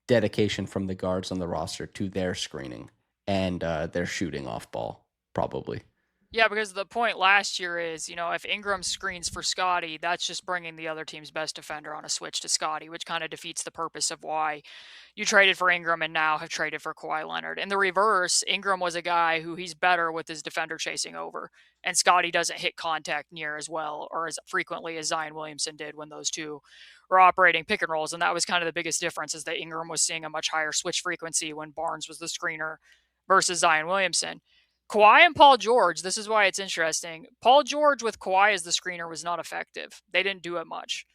Speaker 1: dedication from the guards on the roster to their screening and their shooting off ball, probably.
Speaker 2: Yeah, because the point last year is, if Ingram screens for Scottie, that's just bringing the other team's best defender on a switch to Scottie, which kind of defeats the purpose of why you traded for Ingram and now have traded for Kawhi Leonard. In the reverse, Ingram was a guy who he's better with his defender chasing over, and Scottie doesn't hit contact near as well or as frequently as Zion Williamson did when those two were operating pick and rolls. And that was kind of the biggest difference, is that Ingram was seeing a much higher switch frequency when Barnes was the screener versus Zion Williamson. Kawhi and Paul George, this is why it's interesting. Paul George with Kawhi as the screener was not effective. They didn't do it much.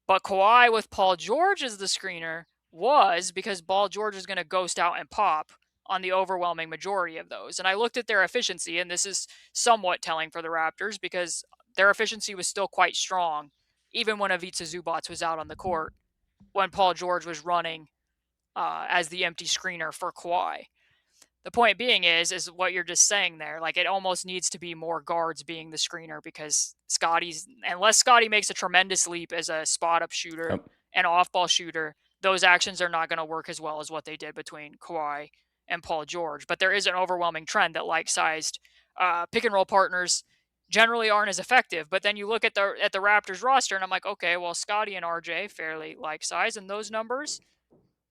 Speaker 2: But Kawhi with Paul George as the screener was, because Paul George is going to ghost out and pop on the overwhelming majority of those. And I looked at their efficiency, and this is somewhat telling for the Raptors because their efficiency was still quite strong, even when Ivica Zubac was out on the court, when Paul George was running as the empty screener for Kawhi. The point being is what you're just saying there. Like, it almost needs to be more guards being the screener, because unless Scottie makes a tremendous leap as a spot up shooter
Speaker 1: Yep.
Speaker 2: and off ball shooter, those actions are not going to work as well as what they did between Kawhi and Paul George. But there is an overwhelming trend that like-sized pick and roll partners generally aren't as effective. But then you look at the Raptors roster, and I'm like, okay, well, Scottie and RJ fairly like-sized, and those numbers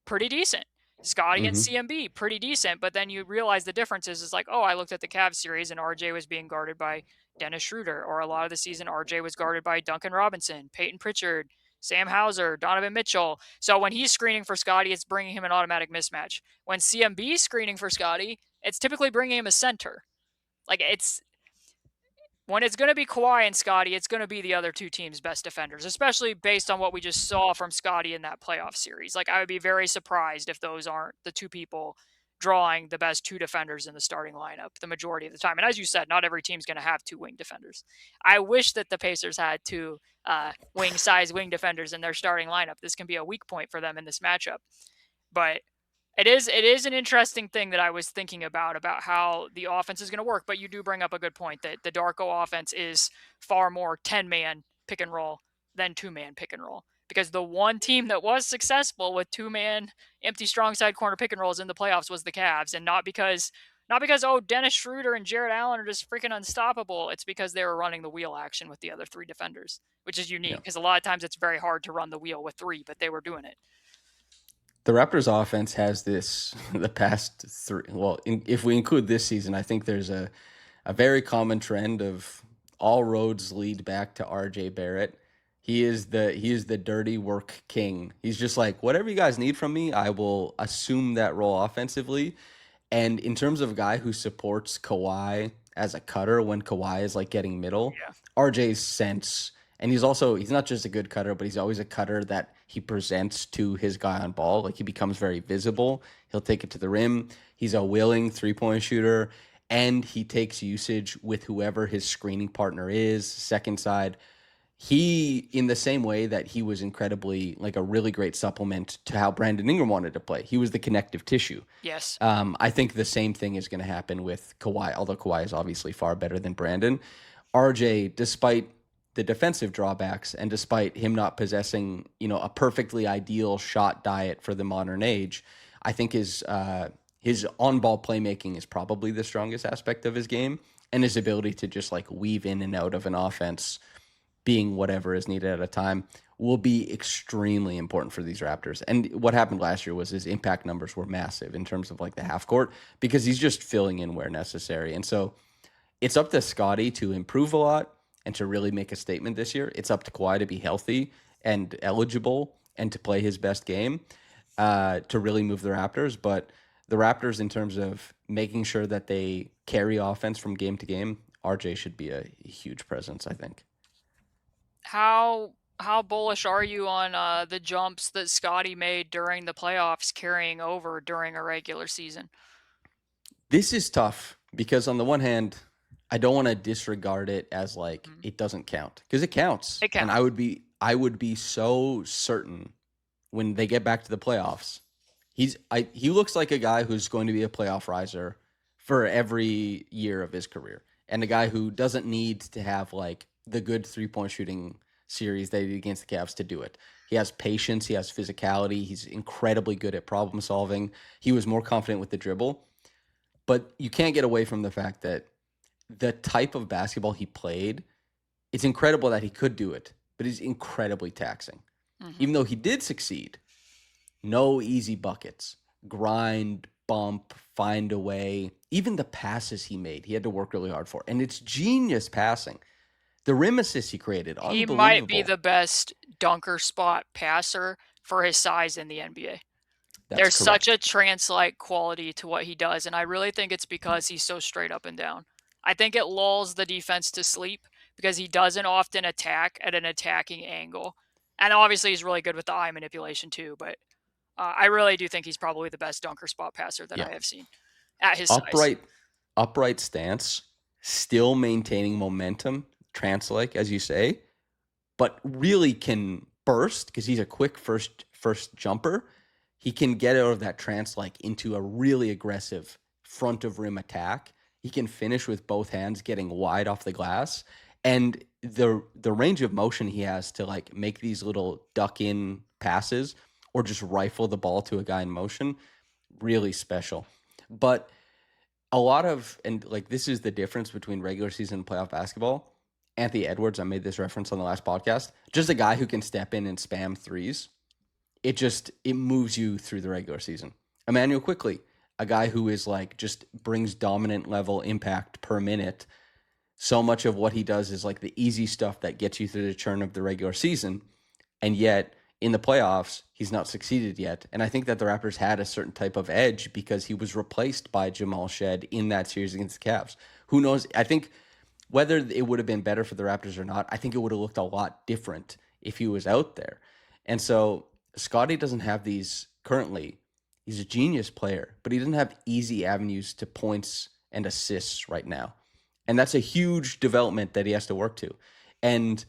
Speaker 2: pretty decent. Scottie and
Speaker 1: Mm-hmm.
Speaker 2: CMB, pretty decent. But then you realize the difference is like, oh, I looked at the Cavs series and RJ was being guarded by Dennis Schroeder, or a lot of the season RJ was guarded by Duncan Robinson, Peyton Pritchard, Sam Hauser, Donovan Mitchell. So when he's screening for Scottie, it's bringing him an automatic mismatch. When CMB is screening for Scottie, it's typically bringing him a center. Like, when it's going to be Kawhi and Scottie, it's going to be the other two teams' best defenders, especially based on what we just saw from Scottie in that playoff series. Like, I would be very surprised if those aren't the two people drawing the best two defenders in the starting lineup the majority of the time. And as you said, not every team's going to have two wing defenders. I wish that the Pacers had two wing defenders in their starting lineup. This can be a weak point for them in this matchup. But it is an interesting thing that I was thinking about how the offense is going to work. But you do bring up a good point that the Darko offense is far more 10-man pick and roll than 2-man pick and roll. Because the one team that was successful with 2-man empty strong side corner pick and rolls in the playoffs was the Cavs, and not because Dennis Schroeder and Jarrett Allen are just freaking unstoppable. It's because they were running the wheel action with the other three defenders, which is unique because a lot of times it's very hard to run the wheel with three, but they were doing it.
Speaker 1: The Raptors offense has this the past three. Well, if we include this season, I think there's a very common trend of all roads lead back to RJ Barrett. He is the dirty work king. He's just like, whatever you guys need from me, I will assume that role offensively. And in terms of a guy who supports Kawhi as a cutter when Kawhi is like getting middle,
Speaker 2: Yeah.
Speaker 1: RJ's sense, and he's not just a good cutter, but he's always a cutter that he presents to his guy on ball. Like, he becomes very visible. He'll take it to the rim. He's a willing 3-point shooter, and he takes usage with whoever his screening partner is, second side. He, in the same way that he was incredibly, like, a really great supplement to how Brandon Ingram wanted to play, he was the connective tissue.
Speaker 2: Yes.
Speaker 1: I think the same thing is going to happen with Kawhi, although Kawhi is obviously far better than Brandon. RJ, despite the defensive drawbacks and despite him not possessing, a perfectly ideal shot diet for the modern age, I think his on-ball playmaking is probably the strongest aspect of his game, and his ability to just like weave in and out of an offense, being whatever is needed at a time, will be extremely important for these Raptors. And what happened last year was his impact numbers were massive in terms of like the half court, because he's just filling in where necessary. And so it's up to Scottie to improve a lot and to really make a statement this year. It's up to Kawhi to be healthy and eligible and to play his best game. to really move the Raptors. But the Raptors, in terms of making sure that they carry offense from game to game, RJ should be a huge presence, I think.
Speaker 2: How bullish are you on the jumps that Scottie made during the playoffs carrying over during a regular season?
Speaker 1: This is tough because on the one hand, I don't want to disregard it as like it doesn't count, because it counts.
Speaker 2: It
Speaker 1: And
Speaker 2: counts.
Speaker 1: I would be so certain when they get back to the playoffs. He looks like a guy who's going to be a playoff riser for every year of his career, and a guy who doesn't need to have like the good 3-point shooting series they did against the Cavs to do it. He has patience, he has physicality, he's incredibly good at problem solving. He was more confident with the dribble, but you can't get away from the fact that the type of basketball he played, it's incredible that he could do it, but he's incredibly taxing. Even though he did succeed, no easy buckets, grind, bump, find a way. Even the passes he made, he had to work really hard for. And it's genius passing. The rim assists he created,
Speaker 2: He might be
Speaker 1: unbelievable.
Speaker 2: the best dunker spot passer for his size in the NBA.
Speaker 1: That's
Speaker 2: There's such
Speaker 1: correct.
Speaker 2: a trance-like quality to what he does, and I really think it's because he's so straight up and down. I think it lulls the defense to sleep because he doesn't often attack at an attacking angle. And obviously he's really good with the eye manipulation too, but I really do think he's probably the best dunker spot passer that
Speaker 1: Yeah.
Speaker 2: I have seen at his size.
Speaker 1: Upright stance, still maintaining momentum, trance like, as you say, but really can burst because he's a quick first jumper. He can get out of that trance like into a really aggressive front of rim attack. He can finish with both hands, getting wide off the glass, and the range of motion he has to like make these little duck in passes or just rifle the ball to a guy in motion, really special. But a lot of, and like this is the difference between regular season and playoff basketball. Anthony Edwards, I made this reference on the last podcast, just a guy who can step in and spam threes. It moves you through the regular season. Emmanuel Quickly, a guy who is like just brings dominant level impact per minute. So much of what he does is like the easy stuff that gets you through the churn of the regular season. And yet in the playoffs, he's not succeeded yet. And I think that the Raptors had a certain type of edge because he was replaced by Jamal Shead in that series against the Cavs. Who knows? I think whether it would have been better for the Raptors or not, I think it would have looked a lot different if he was out there. And so Scottie doesn't have these currently. He's a genius player, but he doesn't have easy avenues to points and assists right now. And that's a huge development that he has to work to. And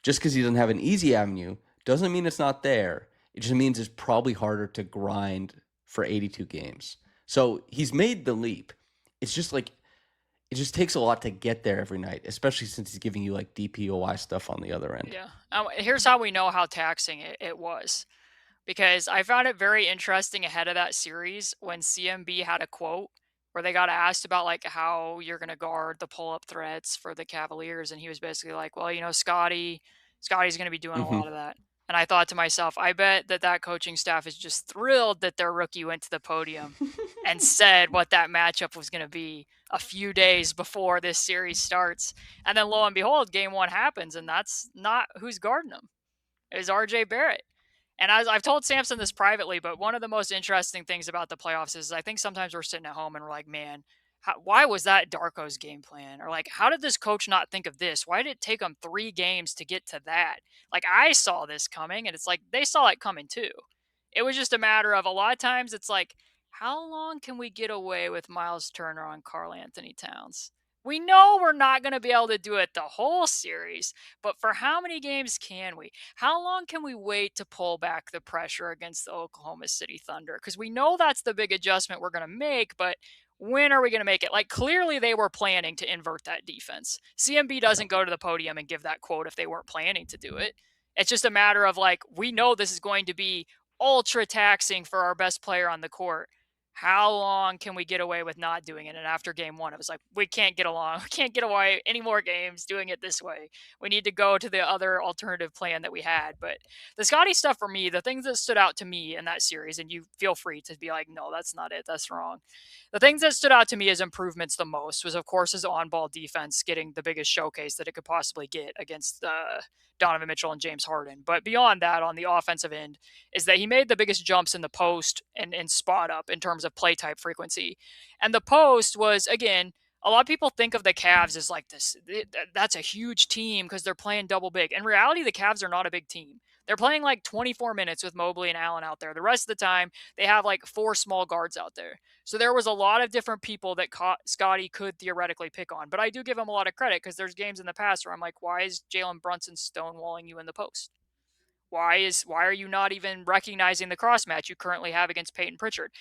Speaker 1: just because he doesn't have an easy avenue doesn't mean it's not there. It just means it's probably harder to grind for 82 games. So he's made the leap. It's just like, it just takes a lot to get there every night, especially since he's giving you like DPOI stuff on the other end.
Speaker 2: Yeah. Here's how we know how taxing it was. Because I found it very interesting ahead of that series when CMB had a quote where they got asked about like how you're going to guard the pull-up threats for the Cavaliers, and he was basically like, well, Scottie's going to be doing a
Speaker 1: Mm-hmm.
Speaker 2: lot of that. And I thought to myself, I bet that coaching staff is just thrilled that their rookie went to the podium and said what that matchup was going to be a few days before this series starts. And then lo and behold, game 1 happens, and that's not who's guarding him. It was RJ Barrett. And I've told Samson this privately, but one of the most interesting things about the playoffs is I think sometimes we're sitting at home and we're like, man, why was that Darko's game plan? Or like, how did this coach not think of this? Why did it take them 3 games to get to that? Like, I saw this coming, and it's like they saw it coming too. It was just a matter of a lot of times it's like, how long can we get away with Miles Turner on Karl Anthony Towns? We know we're not going to be able to do it the whole series, but for how many games can we? How long can we wait to pull back the pressure against the Oklahoma City Thunder? Because we know that's the big adjustment we're going to make, but when are we going to make it? Like, clearly they were planning to invert that defense. CMB
Speaker 1: Yeah.
Speaker 2: doesn't go to the podium and give that quote if they weren't planning to do it. It's just a matter of like, we know this is going to be ultra taxing for our best player on the court. how long can we get away with not doing it? And after game one, it was like, we can't get along. We can't get away any more games doing it this way. We need to go to the other alternative plan that we had. But the Scotty stuff for me, the things that stood out to me in that series, and you feel free to be like, no, that's not it. That's wrong. The things that stood out to me as improvements the most was, of course, his on-ball defense getting the biggest showcase that it could possibly get against Donovan Mitchell and James Harden. But beyond that, on the offensive end, is that he made the biggest jumps in the post and spot up in terms of play type frequency. And the post was, again, a lot of people think of the Cavs as like this, that's a huge team because they're playing double big. In reality, the Cavs are not a big team. They're playing like 24 minutes with Mobley and Allen out there. The rest of the time, they have like 4 small guards out there. So there was a lot of different people that Scottie could theoretically pick on. But I do give him a lot of credit because there's games in the past where I'm like, why is Jalen Brunson stonewalling you in the post? Why are you not even recognizing the cross match you currently have against Peyton Pritchard?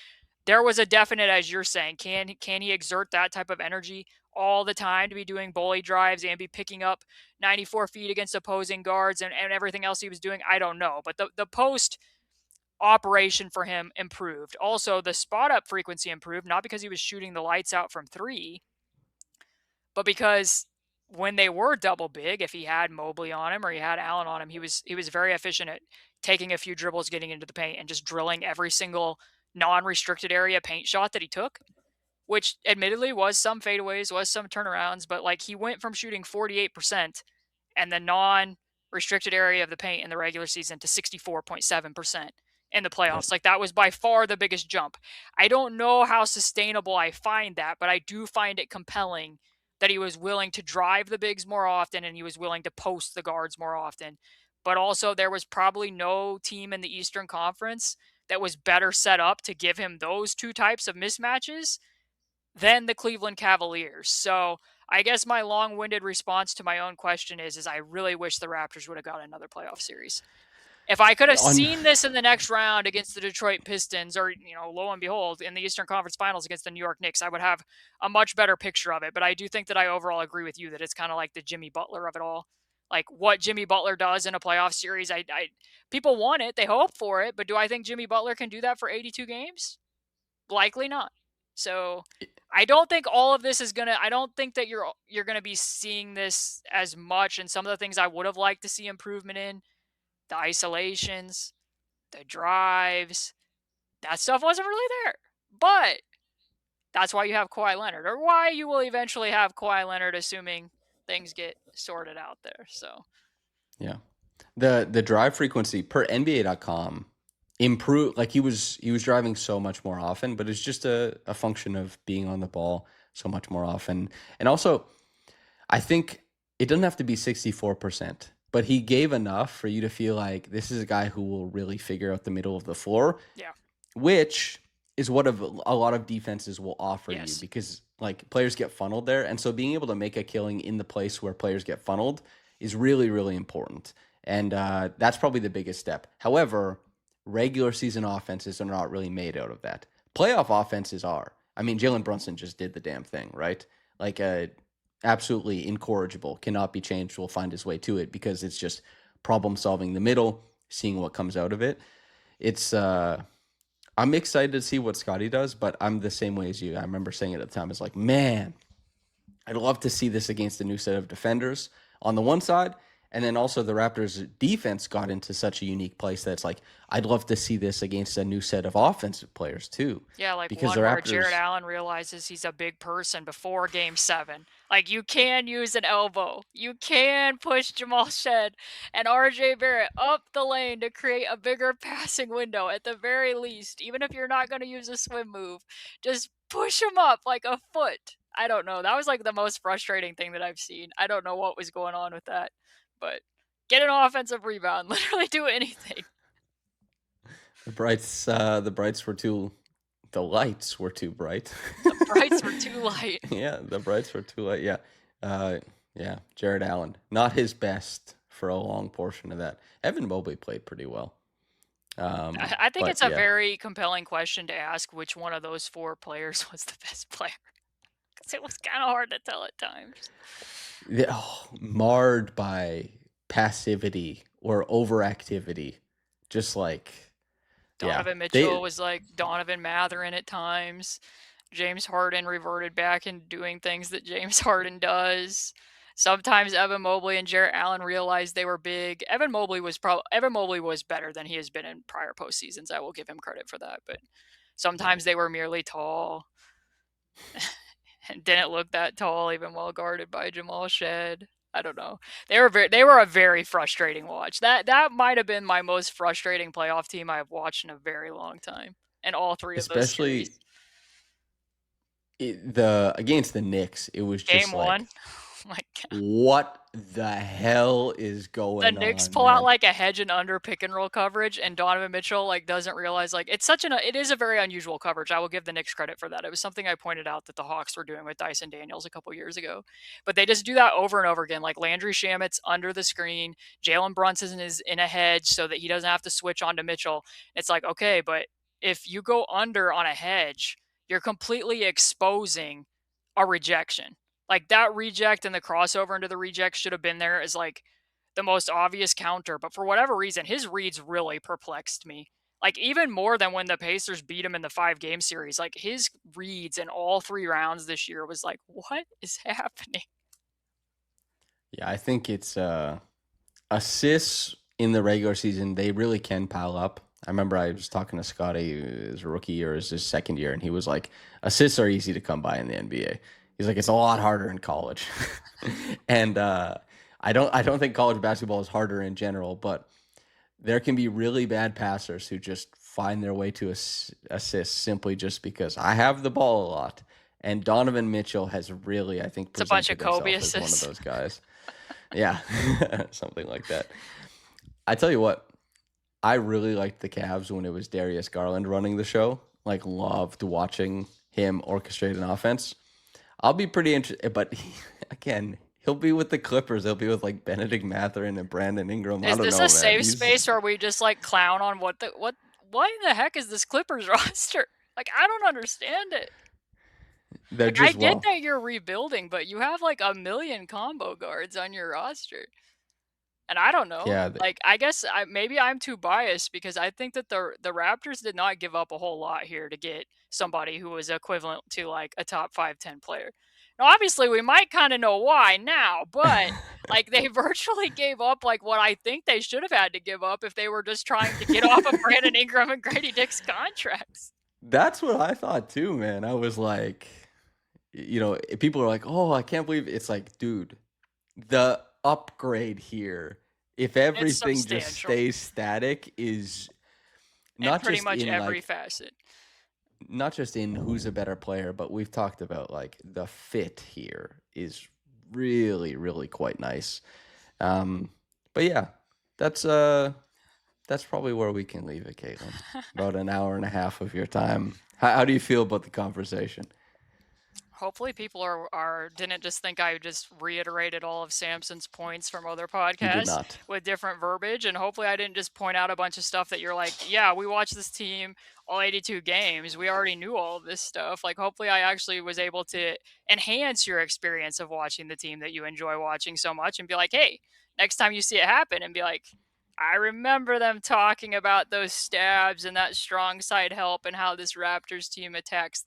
Speaker 2: There was a definite, as you're saying, can he exert that type of energy all the time to be doing bully drives and be picking up 94 feet against opposing guards and everything else he was doing? I don't know. But the post operation for him improved. Also, the spot up frequency improved, not because he was shooting the lights out from 3, but because when they were double big, if he had Mobley on him or he had Allen on him, he was very efficient at taking a few dribbles, getting into the paint, and just drilling every single non-restricted area paint shot that he took, which admittedly was some fadeaways, was some turnarounds, but like he went from shooting 48% and the non-restricted area of the paint in the regular season to 64.7% in the
Speaker 1: Yep.
Speaker 2: playoffs. Like that was by far the biggest jump. I don't know how sustainable I find that, but I do find it compelling that he was willing to drive the bigs more often and he was willing to post the guards more often. But also there was probably no team in the Eastern Conference that was better set up to give him those two types of mismatches than the Cleveland Cavaliers. So I guess my long-winded response to my own question is I really wish the Raptors would have got another playoff series. If I could have
Speaker 1: On
Speaker 2: seen this in the next round against the Detroit Pistons, or lo and behold, in the Eastern Conference Finals against the New York Knicks, I would have a much better picture of it. But I do think that I overall agree with you that it's kind of like the Jimmy Butler of it all. Like what Jimmy Butler does in a playoff series, people want it, they hope for it, but do I think Jimmy Butler can do that for 82 games? Likely not. So I don't think all of this is I don't think that you're gonna be seeing this as much. And some of the things I would have liked to see improvement in, the isolations, the drives, that stuff wasn't really there. But that's why you have Kawhi Leonard, or why you will eventually have Kawhi Leonard, assuming things get sorted out there. So
Speaker 1: Yeah. The drive frequency per NBA.com improved. Like he was driving so much more often, but it's just a function of being on the ball so much more often. And also, I think it doesn't have to be 64%, but he gave enough for you to feel like this is a guy who will really figure out the middle of the floor,
Speaker 2: yeah,
Speaker 1: which is what a lot of defenses will offer you
Speaker 2: yes,
Speaker 1: because like players get funneled there. And so being able to make a killing in the place where players get funneled is really, really important. And that's probably the biggest step. However, regular season offenses are not really made out of that. Playoff offenses are. I mean, Jalen Brunson just did the damn thing, right? Like, absolutely incorrigible, cannot be changed, will find his way to it because it's just problem solving the middle, seeing what comes out of it. It's I'm excited to see what Scottie does, but I'm the same way as you. I remember saying it at the time. It's like, man, I'd love to see this against a new set of defenders on the one side. And then also the Raptors defense got into such a unique place that it's like, I'd love to see this against a new set of offensive players too.
Speaker 2: yeah, like
Speaker 1: Because the
Speaker 2: one where Jared
Speaker 1: Raptors,
Speaker 2: Allen realizes he's a big person before Game 7. Like you can use an elbow, you can push Jamal Shead and RJ Barrett up the lane to create a bigger passing window at the very least. Even if you're not going to use a swim move, just push him up like a foot. I don't know. That was like the most frustrating thing that I've seen. I don't know what was going on with that, but get an offensive rebound, literally do anything.
Speaker 1: the brights were too, the lights were too bright.
Speaker 2: The brights were too light.
Speaker 1: Yeah, the brights were too light. Yeah. Uh, yeah, Jared Allen, not his best for a long portion of that. Evan Mobley played pretty well.
Speaker 2: I think
Speaker 1: But
Speaker 2: it's a
Speaker 1: yeah,
Speaker 2: very compelling question to ask which one of those 4 players was the best player. Because it was kind of hard to tell at times.
Speaker 1: marred by passivity or overactivity, just like Yeah.
Speaker 2: Donovan
Speaker 1: They
Speaker 2: Mitchell was like Donovan Matherin at times. James Harden reverted back into doing things that James Harden does. Sometimes Evan Mobley and Jarrett Allen realized they were big. Evan Mobley was better than he has been in prior postseasons. I will give him credit for that. But sometimes they were merely tall and didn't look that tall, even well guarded by Jamal Shead. I don't know. They were a very frustrating watch. That might have been my most frustrating playoff team I've watched in a very long time. And all three of those
Speaker 1: especially
Speaker 2: series.
Speaker 1: the against the Knicks, it was
Speaker 2: Game
Speaker 1: just
Speaker 2: one.
Speaker 1: like,
Speaker 2: Oh my god.
Speaker 1: what the hell is
Speaker 2: The
Speaker 1: going
Speaker 2: Knicks
Speaker 1: on,
Speaker 2: pull out
Speaker 1: man?
Speaker 2: like a hedge and under pick and roll coverage, and Donovan Mitchell like doesn't realize like it is a very unusual coverage. I will give the Knicks credit for that. It was something I pointed out that the Hawks were doing with Dyson Daniels a couple years ago, but they just do that over and over again. Like Landry Shamit's under the screen, Jalen Brunson is in a hedge so that he doesn't have to switch on to Mitchell. It's like, okay, but if you go under on a hedge, you're completely exposing a rejection. Like that reject and the crossover into the reject should have been there as like the most obvious counter, but for whatever reason, his reads really perplexed me. Like even more than when the Pacers beat him in the 5-game series. Like his reads in all 3 rounds this year was like, what is happening?
Speaker 1: Yeah, I think it's assists in the regular season, they really can pile up. I remember I was talking to Scottie his rookie year, his second year, and he was like, assists are easy to come by in the NBA. He's like, it's a lot harder in college. And I don't think college basketball is harder in general, but there can be really bad passers who just find their way to assists simply just because I have the ball a lot. And Donovan Mitchell has really, I think,
Speaker 2: It's a bunch of
Speaker 1: presented
Speaker 2: Kobe
Speaker 1: himself as one of
Speaker 2: assists.
Speaker 1: those guys. Yeah, something like that. I tell you what, I really liked the Cavs when it was Darius Garland running the show. Like, loved watching him orchestrate an offense. I'll be pretty interested, but again, he'll be with the Clippers. He'll be with like Benedict Mathurin and Brandon Ingram. I
Speaker 2: Is
Speaker 1: don't
Speaker 2: this a
Speaker 1: know, man.
Speaker 2: safe
Speaker 1: He's
Speaker 2: space or we just like clown on what why in the heck is this Clippers roster? Like I don't understand it.
Speaker 1: they're
Speaker 2: Like I
Speaker 1: just
Speaker 2: get
Speaker 1: well,
Speaker 2: that you're rebuilding, but you have like a million combo guards on your roster. And I don't know.
Speaker 1: yeah,
Speaker 2: Like I guess maybe I'm too biased because I think that the Raptors did not give up a whole lot here to get somebody who was equivalent to like a top 5-10 player. Now obviously we might kind of know why now, but like they virtually gave up like what I think they should have had to give up if they were just trying to get off of Brandon Ingram and Grady Dick's contracts.
Speaker 1: that's what I thought too, man. I was like, people are like, "Oh, I can't believe it's like, dude, the upgrade here, if
Speaker 2: It's
Speaker 1: everything just
Speaker 2: substantial
Speaker 1: stays static, is
Speaker 2: in
Speaker 1: not
Speaker 2: pretty
Speaker 1: just
Speaker 2: much
Speaker 1: in
Speaker 2: every
Speaker 1: like
Speaker 2: facet.
Speaker 1: not just in who's a better player, but we've talked about like the fit here is really, really quite nice. Um, but yeah, that's that's probably where we can leave it, Caitlin. About an hour and a half of your time. How do you feel about the conversation?
Speaker 2: Hopefully people are didn't just think I just reiterated all of Samson's points from other
Speaker 1: You did
Speaker 2: podcasts
Speaker 1: not.
Speaker 2: with different verbiage, and hopefully I didn't just point out a bunch of stuff that you're like, yeah, we watched this team all 82 games. We already knew all of this stuff. Like hopefully I actually was able to enhance your experience of watching the team that you enjoy watching so much and be like, "Hey, next time you see it happen," and be like, I remember them talking about those stabs and that strong side help and how this Raptors team attacks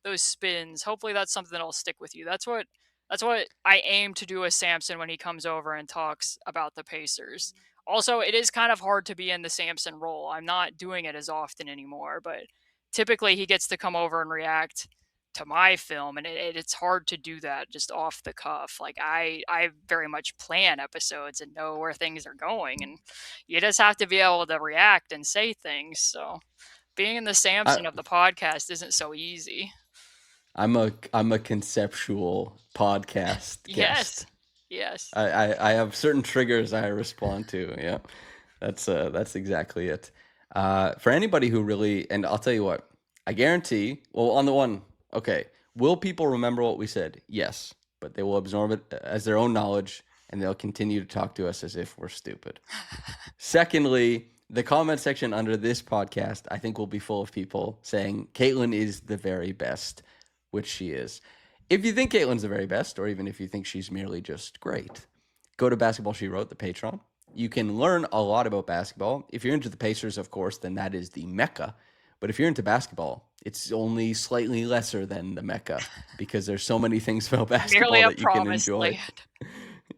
Speaker 2: those spins. Hopefully that's something that'll stick with you. That's what I aim to do with Samson when he comes over and talks about the Pacers. Also, it is kind of hard to be in the Samson role. I'm not doing it as often anymore, but typically he gets to come over and react to my film, and it's hard to do that just off the cuff. Like I very much plan episodes and know where things are going, and you just have to be able to react and say things. So being in the
Speaker 1: I,
Speaker 2: Samson of the podcast isn't so easy.
Speaker 1: I'm a conceptual podcast
Speaker 2: Yes.
Speaker 1: guest.
Speaker 2: Yes.
Speaker 1: I have certain triggers I respond to. Yeah, that's exactly it. For anybody who really, and I'll tell you what, I guarantee. Well, on the one, okay, will people remember what we said? Yes, but they will absorb it as their own knowledge, and they'll continue to talk to us as if we're stupid. Secondly, the comment section under this podcast, I think, will be full of people saying Caitlin is the very best, which she is. If you think Caitlin's the very best, or even if you think she's merely just great, go to Basketball She Wrote, the Patreon. you can learn a lot about basketball. If you're into the Pacers, of course, then that is the mecca. But if you're into basketball, it's only slightly lesser than the mecca because there's so many things about
Speaker 2: Merely
Speaker 1: basketball
Speaker 2: a
Speaker 1: that you can
Speaker 2: promised
Speaker 1: enjoy.
Speaker 2: land.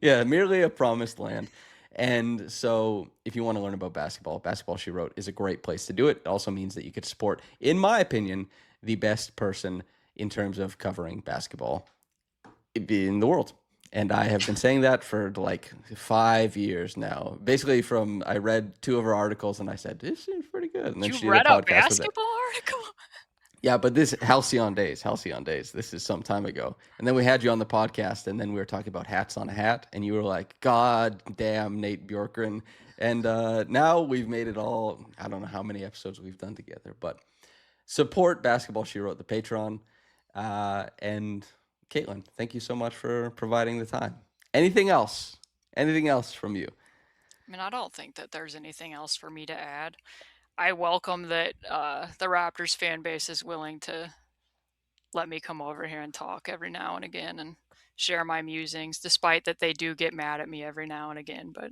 Speaker 1: Yeah, merely a promised land. And so if you want to learn about basketball, Basketball She Wrote is a great place to do it. It also means that you could support, in my opinion, the best person in terms of covering basketball in the world. And I have been saying that for like 5 years now. Basically, from I read 2 of her articles and I said, this seems pretty good. And then
Speaker 2: You
Speaker 1: she did a
Speaker 2: read a
Speaker 1: podcast with it.
Speaker 2: basketball article?
Speaker 1: Yeah, but this Halcyon Days. This is some time ago. And then we had you on the podcast, and then we were talking about hats on a hat, and you were like, God damn, Nate Bjorkgren. And now we've made it all. I don't know how many episodes we've done together, but support Basketball She Wrote, the Patreon. And Caitlin, thank you so much for providing the time. Anything else? Anything else from you?
Speaker 2: I mean, I don't think that there's anything else for me to add. I welcome that the Raptors fan base is willing to let me come over here and talk every now and again and share my musings, despite that they do get mad at me every now and again. But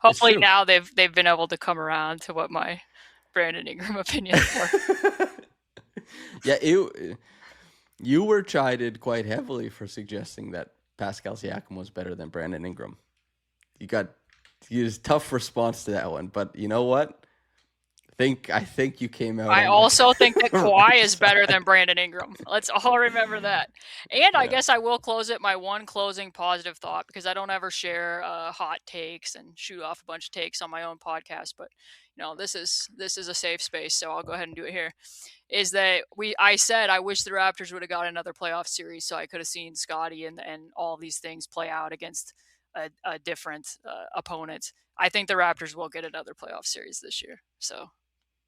Speaker 2: hopefully now they've been able to come around to what my Brandon Ingram opinions were.
Speaker 1: Yeah, you were chided quite heavily for suggesting that Pascal Siakam was better than Brandon Ingram. You got a tough response to that one, but you know what? I think you came out.
Speaker 2: I also think that Kawhi is better than Brandon Ingram. Let's all remember that. And I guess I will close it. My one closing positive thought, because I don't ever share hot takes and shoot off a bunch of takes on my own podcast, but this is a safe space, so I'll go ahead and do it here. Is that I said I wish the Raptors would have got another playoff series so I could have seen Scottie and all these things play out against a different opponent. I think the Raptors will get another playoff series this year. So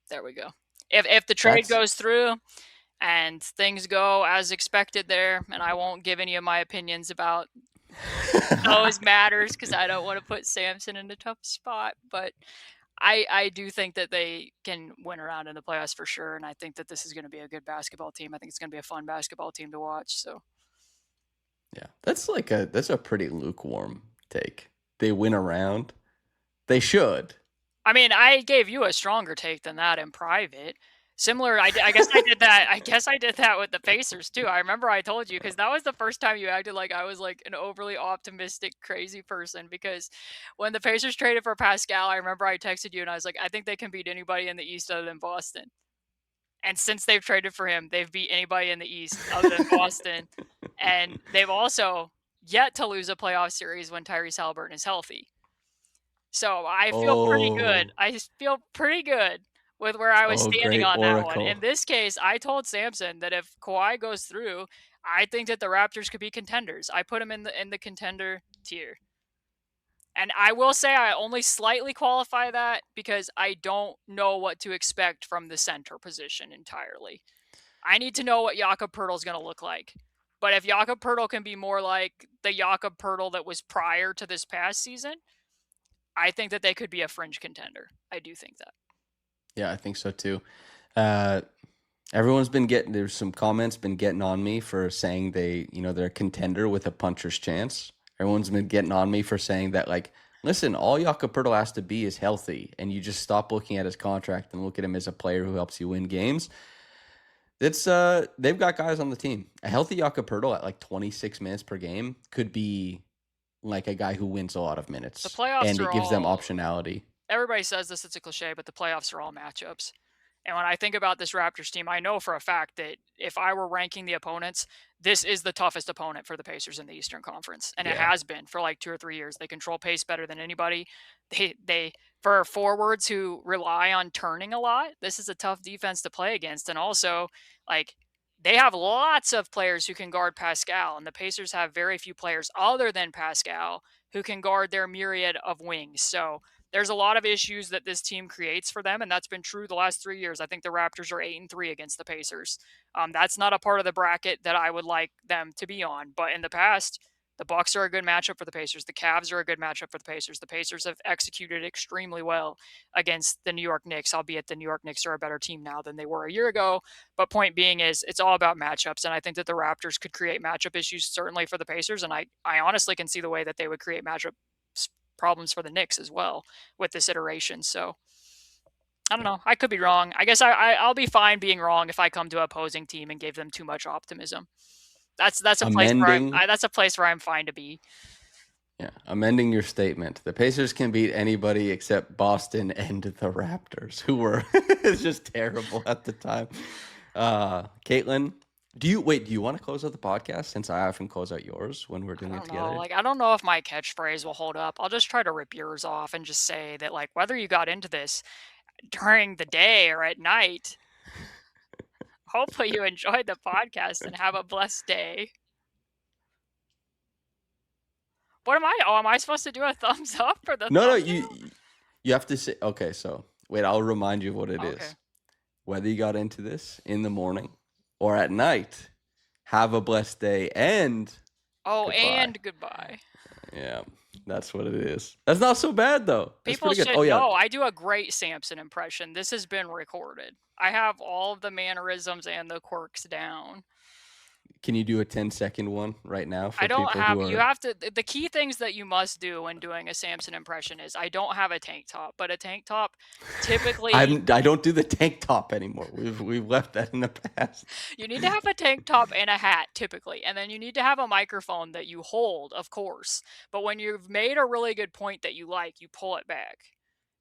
Speaker 2: there we go. If the trade goes through and things go as expected there, and I won't give any of my opinions about those matters because I don't want to put Samson in a tough spot, but I do think that they can win around in the playoffs for sure, and I think that this is going to be a good basketball team. I think it's going to be a fun basketball team to watch. So,
Speaker 1: yeah, that's a pretty lukewarm take. They win around. They should.
Speaker 2: I mean, I gave you a stronger take than that in private. Similar, I guess I did that. I guess I did that with the Pacers too. I remember I told you because that was the first time you acted like I was like an overly optimistic, crazy person. Because when the Pacers traded for Pascal, I remember I texted you and I was like, I think they can beat anybody in the East other than Boston. And since they've traded for him, they've beat anybody in the East other than Boston. And they've also yet to lose a playoff series when Tyrese Haliburton is healthy. So I feel pretty good. I feel pretty good with where I was standing on that one. In this case, I told Samson that if Kawhi goes through, I think that the Raptors could be contenders. I put them in the contender tier. And I will say I only slightly qualify that because I don't know what to expect from the center position entirely. I need to know what Jakob Poeltl is going to look like. But if Jakob Poeltl can be more like the Jakob Poeltl that was prior to this past season, I think that they could be a fringe contender. I do think that.
Speaker 1: Yeah, I think so too. Everyone's there's some comments been getting on me for saying they're a contender with a puncher's chance. Everyone's been getting on me for saying that, like, listen, all Jakob Poeltl has to be is healthy, and you just stop looking at his contract and look at him as a player who helps you win games. They've got guys on the team. A healthy Jakob Poeltl at like 26 minutes per game could be like a guy who wins a lot of minutes.
Speaker 2: The playoffs
Speaker 1: and it gives them optionality.
Speaker 2: Everybody says this, it's a cliche, but the playoffs are all matchups. And when I think about this Raptors team, I know for a fact that if I were ranking the opponents, this is the toughest opponent for the Pacers in the Eastern Conference. And it has been for like 2 or 3 years. They control pace better than anybody. They for forwards who rely on turning a lot, this is a tough defense to play against. And also, like, they have lots of players who can guard Pascal, and the Pacers have very few players other than Pascal who can guard their myriad of wings. So there's a lot of issues that this team creates for them, and that's been true the last 3 years. I think the Raptors are 8-3 against the Pacers. That's not a part of the bracket that I would like them to be on, but in the past, the Bucks are a good matchup for the Pacers. The Cavs are a good matchup for the Pacers. The Pacers have executed extremely well against the New York Knicks, albeit the New York Knicks are a better team now than they were a year ago. But point being is it's all about matchups, and I think that the Raptors could create matchup issues certainly for the Pacers, and I honestly can see the way that they would create matchups problems for the Knicks as well with this iteration. So I don't know. I could be wrong. I guess I'll be fine being wrong if I come to an opposing team and gave them too much optimism. That's a place where
Speaker 1: Amending,
Speaker 2: that's a place where I'm fine to be.
Speaker 1: yeah, amending your statement. The Pacers can beat anybody except Boston and the Raptors, who were just terrible at the time. Caitlin, do you want to close out the podcast since I often close out yours when we're doing
Speaker 2: I
Speaker 1: it
Speaker 2: don't
Speaker 1: together?
Speaker 2: know. Like, I don't know if my catchphrase will hold up. I'll just try to rip yours off and just say that, like, whether you got into this during the day or at night, hopefully you enjoyed the podcast and have a blessed day. What am I? Oh, am I supposed to do a thumbs up for the
Speaker 1: No,
Speaker 2: thumbnail?
Speaker 1: you have to say. Okay, so wait, I'll remind you of what it
Speaker 2: Okay.
Speaker 1: is. Whether you got into this in the morning or at night, have a blessed day and
Speaker 2: Oh,
Speaker 1: goodbye.
Speaker 2: and goodbye.
Speaker 1: Yeah, that's what it is. That's not so bad though. That's
Speaker 2: People
Speaker 1: pretty good.
Speaker 2: should
Speaker 1: Oh yeah,
Speaker 2: know I do a great Samson impression. This has been recorded. I have all of the mannerisms and the quirks down.
Speaker 1: can you do a 10-second one right now for
Speaker 2: I don't
Speaker 1: people
Speaker 2: have.
Speaker 1: who are?
Speaker 2: You have to. The key things that you must do when doing a Samson impression is I don't have a tank top, but a tank top typically.
Speaker 1: I don't do the tank top anymore. We've left that in the past.
Speaker 2: You need to have a tank top and a hat typically, and then you need to have a microphone that you hold, of course. But when you've made a really good point that you like, you pull it back.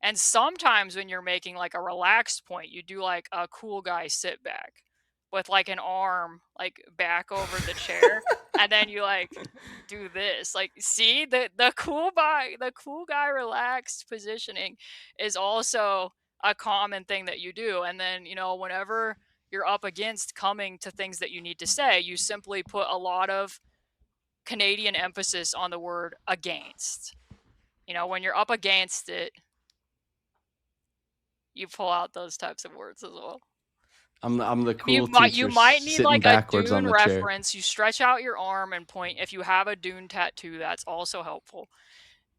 Speaker 2: And sometimes when you're making like a relaxed point, you do like a cool guy sit back with like an arm like back over the chair, and then you like do this. Like, see, the cool guy relaxed positioning is also a common thing that you do. And then, whenever you're up against coming to things that you need to say, you simply put a lot of Canadian emphasis on the word against. When you're up against it, you pull out those types of words as well.
Speaker 1: I'm the cool teacher.
Speaker 2: You might need
Speaker 1: sitting
Speaker 2: like a
Speaker 1: backwards
Speaker 2: Dune
Speaker 1: on the chair.
Speaker 2: reference. You stretch out your arm and point. If you have a Dune tattoo, that's also helpful.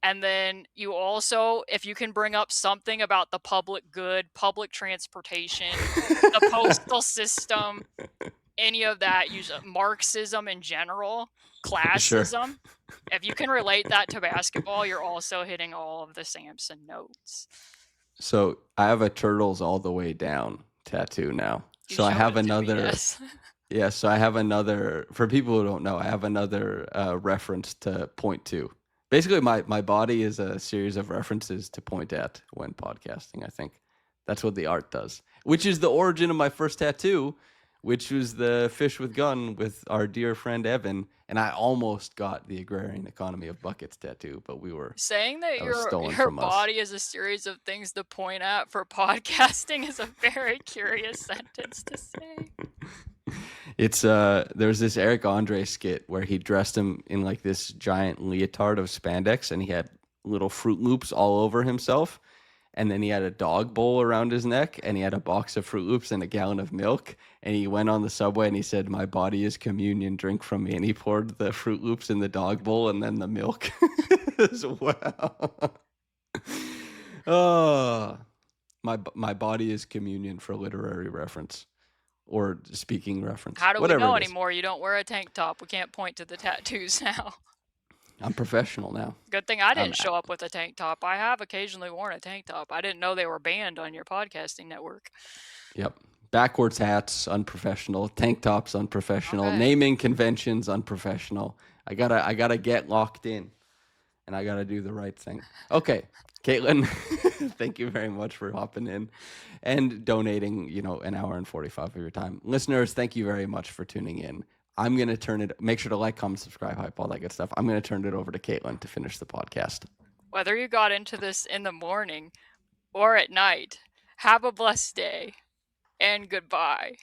Speaker 2: And then you also, if you can bring up something about the public good, public transportation, the postal system, any of that, use Marxism in general, classism. If you can relate that to basketball, you're also hitting all of the Samson notes.
Speaker 1: So I have a turtles all the way down tattoo now. So I have another.
Speaker 2: Yes.
Speaker 1: Yeah, so I have another. For people who don't know, I have another reference to point to. Basically, my body is a series of references to point at when podcasting. I think that's what the art does, which is the origin of my first tattoo, which was the fish with gun with our dear friend Evan. And I almost got the agrarian economy of buckets tattoo, but we were
Speaker 2: saying that
Speaker 1: stolen
Speaker 2: your
Speaker 1: from us.
Speaker 2: body is a series of things to point at for podcasting is a very curious sentence to say.
Speaker 1: It's there's this Eric Andre skit where he dressed him in like this giant leotard of spandex and he had little Fruit Loops all over himself. And then he had a dog bowl around his neck and he had a box of Fruit Loops and a gallon of milk. And he went on the subway and he said, "My body is communion, drink from me." And he poured the Fruit Loops in the dog bowl and then the milk as well. Oh, my body is communion for literary reference or speaking reference.
Speaker 2: How do
Speaker 1: Whatever
Speaker 2: we know
Speaker 1: it is.
Speaker 2: anymore? You don't wear a tank top. We can't point to the tattoos now.
Speaker 1: I'm professional now.
Speaker 2: Good thing I didn't show up with a tank top. I have occasionally worn a tank top. I didn't know they were banned on your podcasting network.
Speaker 1: Yep. Backwards hats, unprofessional. Tank tops, unprofessional.
Speaker 2: Okay.
Speaker 1: Naming conventions, unprofessional. I gotta get locked in, and I gotta do the right thing. Okay, Caitlin, thank you very much for hopping in and donating, an hour and 45 of your time. Listeners, thank you very much for tuning in. I'm going to make sure to like, comment, subscribe, hype, all that good stuff. I'm going to turn it over to Caitlin to finish the podcast.
Speaker 2: Whether you got into this in the morning or at night, have a blessed day and goodbye.